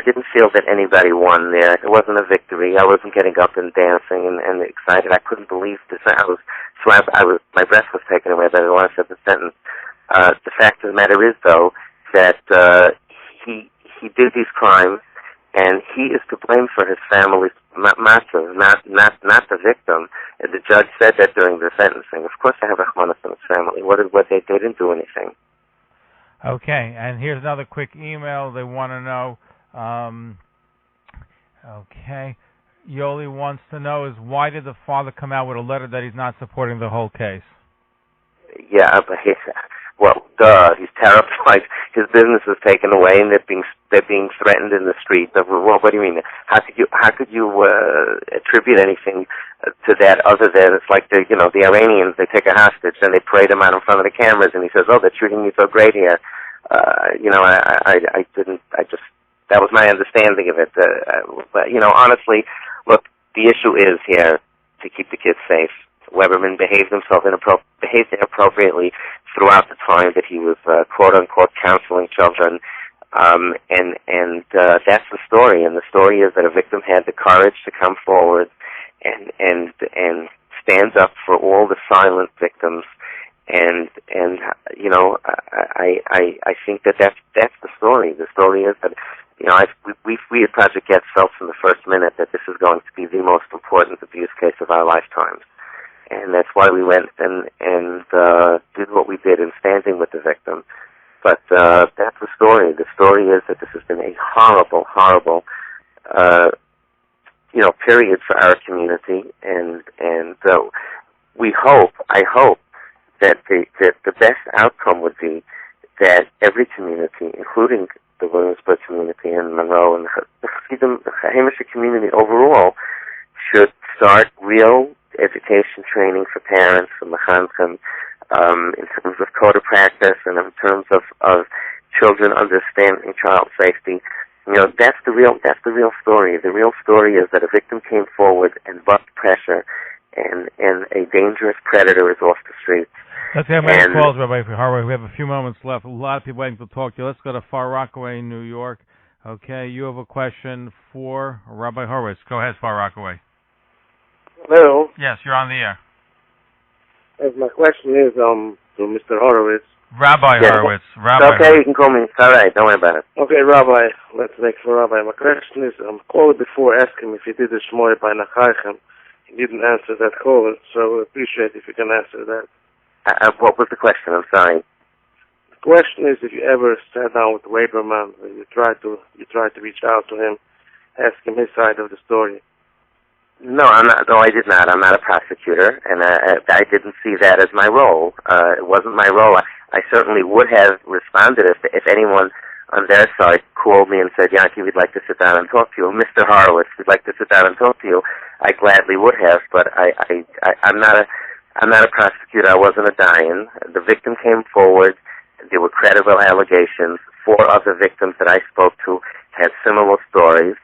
didn't feel that anybody won there. It wasn't a victory. I wasn't getting up and dancing and excited. I couldn't believe this. My breath was taken away by the last of the sentence. The fact of the matter is, though, that he did these crimes, and he is to blame for his family's matzah, not the victim. And the judge said that during the sentencing. Of course, I have rachmanis on his family. They didn't do anything. Okay, and here's another quick email. They want to know. Okay, Yoli wants to know is why did the father come out with a letter that he's not supporting the whole case? Yeah, but he's terrified. His business is taken away, and they're being threatened in the street. Well, what do you mean? How could you attribute anything to that other than it's like the Iranians? They take a hostage and they parade him out in front of the cameras, and he says, "Oh, they're treating me so great here." That was my understanding of it. But honestly, look, the issue is here to keep the kids safe. Weberman behaved inappropriately throughout the time that he was quote unquote counseling children, and that's the story. And the story is that a victim had the courage to come forward and stand up for all the silent victims. And I think that's the story. The story is that we at Project Get felt from the first minute that this is going to be the most important abuse case of our lifetimes. And that's why we went and did what we did in standing with the victim. But that's the story. The story is that this has been a horrible, horrible, period for our community. And I hope that the best outcome would be that every community, including the Williamsburg community and Monroe and the Hamish community overall, should start real education training for parents and mechanchim in terms of code of practice and in terms of children understanding child safety. That's the real story. The real story is that a victim came forward and bucked pressure, and a dangerous predator is off the streets. Let's have many calls, Rabbi Horowitz. We have a few moments left. A lot of people waiting to talk to you. Let's go to Far Rockaway, New York. Okay, you have a question for Rabbi Horowitz. Go ahead, Far Rockaway. Hello. Yes, you're on the air. My question is to Mr. Horowitz. Rabbi Horowitz. Rabbi. Okay, you can call me. It's all right. Don't worry about it. Okay, Rabbi. Let's make for Rabbi. My question is, called before asking if he did the Shmoreh by Nachaychem. He didn't answer that call, so I appreciate if you can answer that. What was the question? I'm sorry. The question is, if you ever sat down with Weberman, you tried to reach out to him, ask him his side of the story. No, I'm not. No, I did not. I'm not a prosecutor, and I didn't see that as my role. It wasn't my role. I certainly would have responded if anyone on their side called me and said, "Yankee, we'd like to sit down and talk to you." Mr. Horowitz, we'd like to sit down and talk to you. I gladly would have, but I'm not a prosecutor. I wasn't a Dayan. The victim came forward. There were credible allegations. 4 other victims that I spoke to had similar stories.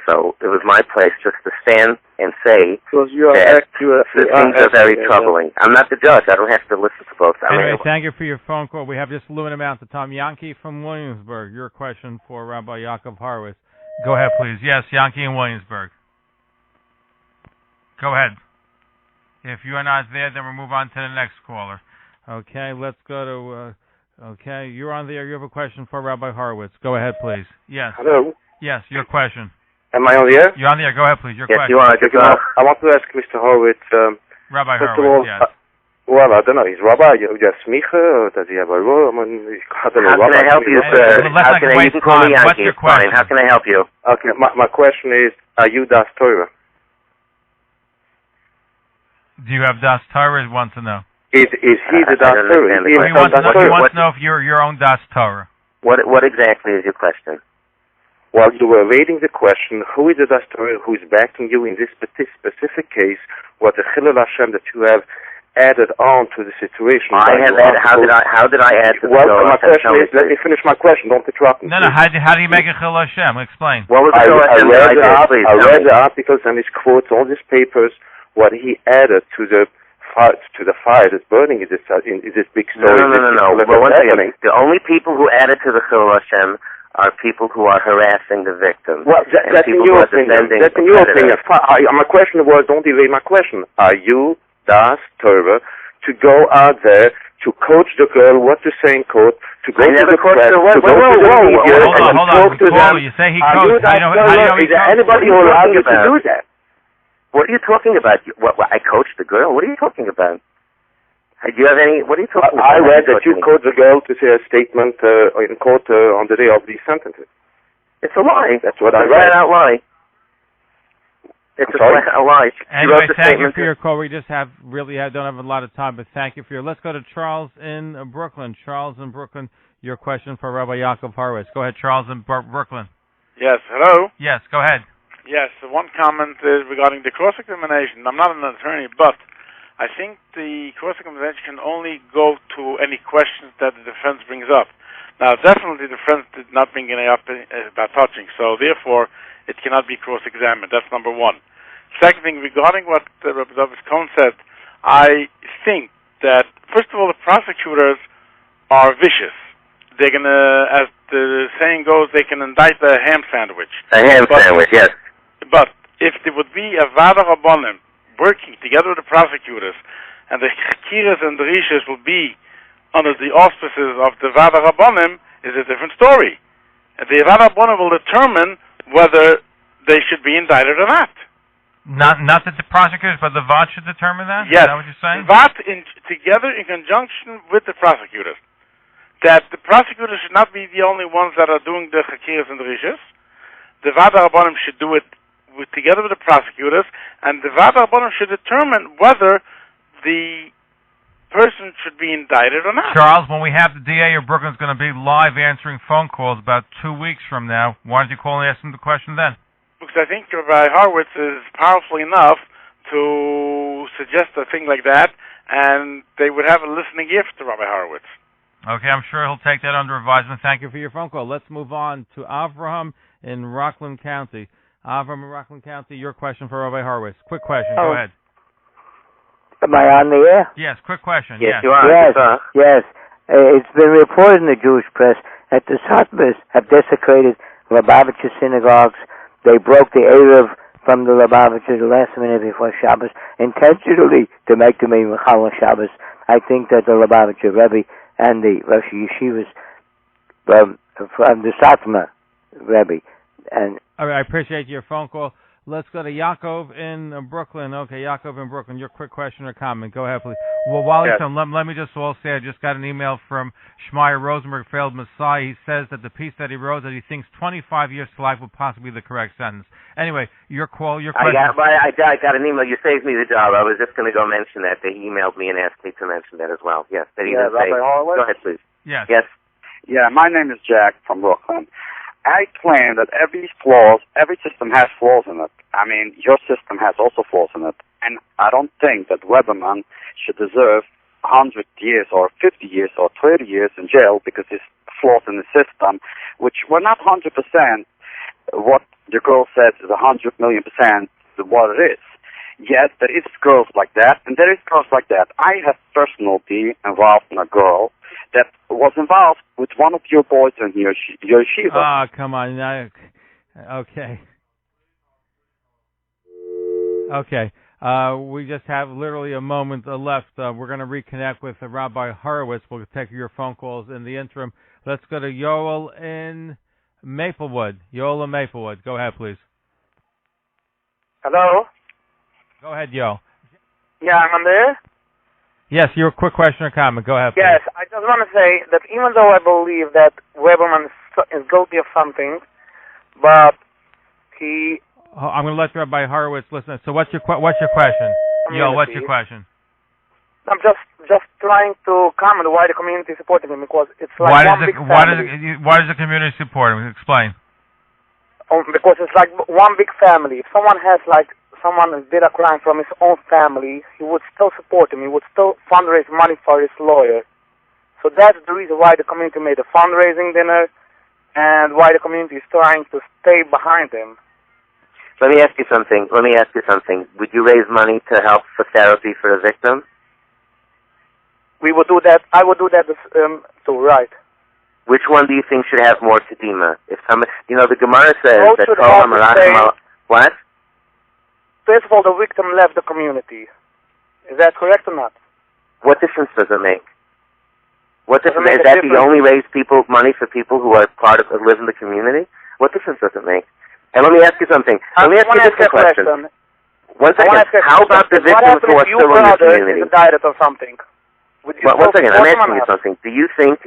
So it was my place just to stand and say that things are very troubling. I'm not the judge. I don't have to listen to both. Anyway, thank you for your phone call. We have just a limited amount of time. Yankee from Williamsburg, your question for Rabbi Yaakov Horowitz. Go ahead, please. Yes, Yankee in Williamsburg. Go ahead. If you are not there, then we'll move on to the next caller. Okay, let's go to... okay, you're on the air. You have a question for Rabbi Horowitz. Go ahead, please. Yes. Hello. Yes, your question. Am I on the air? You're on the air. Go ahead, please. Your question. Yes, you are. I want to ask Mr. Horowitz. Rabbi first Horowitz, of all, well, I don't know. He's Rabbi. You have smicha, or does he have a role? How can I help you, sir? How can I, you can call me Yankee. What's your question? How can I help you? Okay, my question is, are you Das Torah? Do you have Das Torah? He wants to know. Is he the Das Torah? He wants to know if you're your own Das Torah. What exactly is your question? Well, you were raising the question, who is the Das Torah who is backing you in this specific case, what the Chilul Hashem that you have added on to the situation? I have added, how did I add to the Chilul Hashem? Well, my question is, let me finish my question, don't interrupt me. No, how do you make a Chilul Hashem? Explain. What was the Chilul Hashem that I did? I read the articles and his quotes, all these papers, what he added to the fire that's burning is this big story. No. Well, once again, the only people who added to the Chilul Hashem are people who are harassing the victim. Well, that's in your opinion. That's in your opinion. My question was, don't evade my question. Are you, Das Torah, to go out there to coach the girl what to say in court, to go to the press, to go to the media, and talk to them? You say he coached. Is there anybody who allowed you to do that? What are you talking about? I coached the girl? What are you talking about? Do you have any? What are you talking about? I read that you coached the girl to say a statement in court on the day of the sentences. It's a lie. That's what I It's read. a flat-out lie. It's a flat-out lie. Anyway, thank you for your call. We just don't have a lot of time, but thank you for your. Let's go to Charles in Brooklyn. Charles in Brooklyn, your question for Rabbi Yaakov Horowitz. Go ahead, Charles in Brooklyn. Yes. Hello. Yes. Go ahead. Yes. One comment is regarding the cross-examination. I'm not an attorney, but I think the cross-examination can only go to any questions that the defense brings up. Now, definitely the defense did not bring any up about touching, so therefore it cannot be cross-examined. That's number one. Second thing, regarding what Rabbi David Cohn said, I think that, first of all, the prosecutors are vicious. They're going to, as the saying goes, they can indict a ham sandwich. A ham sandwich, yes. But if there would be a Vada Rabbanim working together with the prosecutors, and the Chakiras and the Rishas will be under the auspices of the Vada Rabbanim, is a different story. And the Vada Rabbanim will determine whether they should be indicted or not. Not that the prosecutors, but the VAD should determine that? Yes. Is that what you're saying? VAD together in conjunction with the prosecutors. That the prosecutors should not be the only ones that are doing the Chakiras and the Rishas. The Vada Rabbanim should do it together with the prosecutors, and the Vada Rabbanim should determine whether the person should be indicted or not. Charles, when we have the DA of Brooklyn is going to be live answering phone calls about 2 weeks from now, why don't you call and ask him the question then? Because I think Rabbi Horowitz is powerful enough to suggest a thing like that, and they would have a listening ear to Rabbi Horowitz. Okay, I'm sure he'll take that under advisement. Thank you for your phone call. Let's move on to Avraham in Rockland County. Avraham in Rockland County, your question for Rabbi Horowitz. Quick question. Go ahead. Am I on the air? Yes, quick question. Yes, you are. Yes. It's been reported in the Jewish press that the Satmars have desecrated Lubavitcher synagogues. They broke the Erev from the Lubavitcher the last minute before Shabbos, intentionally to make them in Chol Shabbos. I think that the Lubavitcher Rebbe and the Rosh Yeshivas from the Satmar Rebbe and all right, I appreciate your phone call. Let's go to Yakov in Brooklyn. Okay, Yakov in Brooklyn. Your quick question or comment. Go ahead, please. Well, while he's on, let me just all say I just got an email from Shmaya Rosenberg, failed Messiah. He says that the piece that he wrote, that he thinks 25 years to life would possibly be the correct sentence. Anyway, your question. I got an email. You saved me the job. I was just going to go mention that. They emailed me and asked me to mention that as well. Yes. Rabbi Horowitz? Go ahead, please. Yes. Yes. Yeah, my name is Jack from Brooklyn. I claim that every system has flaws in it. I mean, your system has also flaws in it. And I don't think that Weberman should deserve 100 years or 50 years or 30 years in jail because there's flaws in the system, which were not 100% what the girl says is 100 million% what it is. Yes, there is girls like that, and there is girls like that. I have personally involved in a girl that was involved with one of your boys in your yeshiva. Ah, come on. Okay. Okay. We just have literally a moment left. We're going to reconnect with Rabbi Horowitz. We'll take your phone calls in the interim. Let's go to Yoel in Maplewood. Yoel in Maplewood. Go ahead, please. Hello? Go ahead, Yoel. Yeah, I'm on there? Yes, your quick question or comment. Go ahead, please. Yes, I just want to say that even though I believe that Weberman is guilty of something, but he... I'm going to let Rabbi Horowitz listen. So what's your question? Yo, what's your question? I'm just trying to comment why the community is supporting him, because it's like big family. Why does the community support him? Explain. Because it's like one big family. If someone did a crime from his own family, he would still support him. He would still fundraise money for his lawyer. So that's the reason why the community made a fundraising dinner and why the community is trying to stay behind him. Let me ask you something. Would you raise money to help for therapy for a victim? We would do that. I would do that too, right. Which one do you think should have more kedima? If somebody, the Gemara says that what? First of all, the victim left the community. Is that correct or not? What difference does it make? What difference is that? You only raise money for people who are live in the community? What difference does it make? And let me ask you something. Let me ask you a different question. One second. How about the victims who are still in the community? What happens if or something? One second. I'm asking you something. Do you think?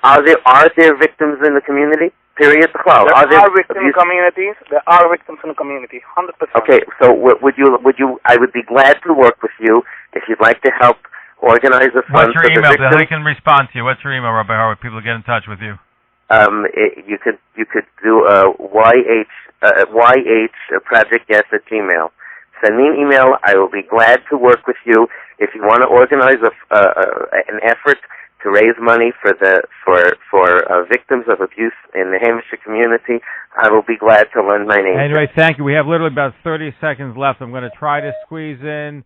Are there victims in the community? Period. There are victims in communities. There are victims in the community. 100%. Okay. So would you? I would be glad to work with you if you'd like to help organize a fund. What's your email? So they can respond to you. What's your email, Rabbi Horowitz? People get in touch with you. You could do YH project@gmail. Send me an email. I will be glad to work with you. If you want to organize an effort to raise money for victims of abuse in the Hamish community, I will be glad to lend my name. Anyway, thank you. We have literally about 30 seconds left. I'm going to try to squeeze in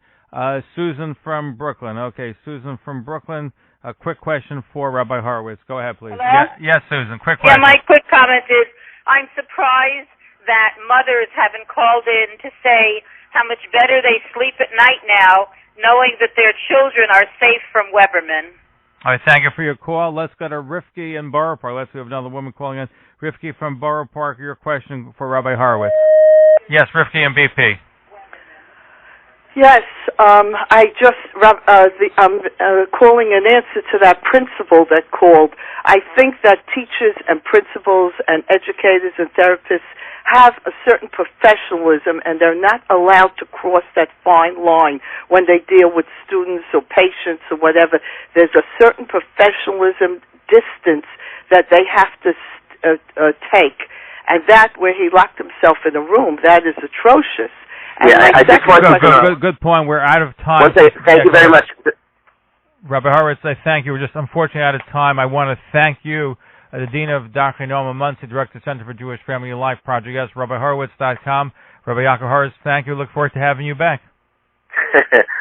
Susan from Brooklyn. Okay, Susan from Brooklyn. A quick question for Rabbi Horowitz. Go ahead, please. Yes, Susan. Quick question. Yeah, my quick comment is I'm surprised that mothers haven't called in to say how much better they sleep at night now, knowing that their children are safe from Weberman. All right, thank you for your call. Let's go to Rifki in Borough Park. Let's see if we have another woman calling in. Rifki from Borough Park, your question for Rabbi Horowitz. Yes, Rifki and BP. Yes, I'm calling in answer to that principal that called. I think that teachers and principals and educators and therapists have a certain professionalism, and they're not allowed to cross that fine line when they deal with students or patients or whatever. There's a certain professionalism distance that they have to take, and that where he locked himself in a room, that is atrocious. And I just want to... Good point. We're out of time. Thank you very much. Rabbi Horowitz, I thank you. We're just unfortunately out of time. I want to thank you, the Dean of Dr. Noam Muncie, Director, Center for Jewish Family and Life Project. Yes, RabbiHorowitz.com. Rabbi Yaakov Horowitz, thank you. Look forward to having you back.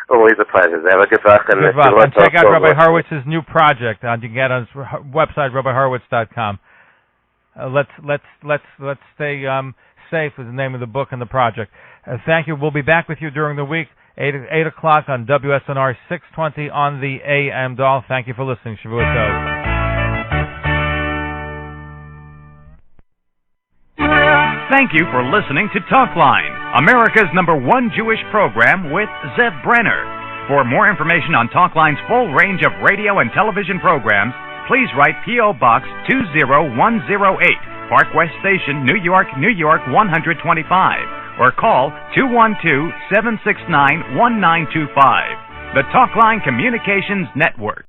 Always a pleasure. Have a good luck. And check out Rabbi Horowitz's new project. You can get on his website, RabbiHorowitz.com. Let's stay safe is the name of the book and the project. Thank you. We'll be back with you during the week, 8 o'clock on WSNR 620 on the AM dial. Thank you for listening. Shavua Tov. Thank you for listening to Talkline America's #1 Jewish program with Zev Brenner. For more information on Talkline's full range of radio and television programs, please write P.O. Box 20108, Park West Station, New York, New York 125, or call 212-769-1925. The Talkline Communications Network.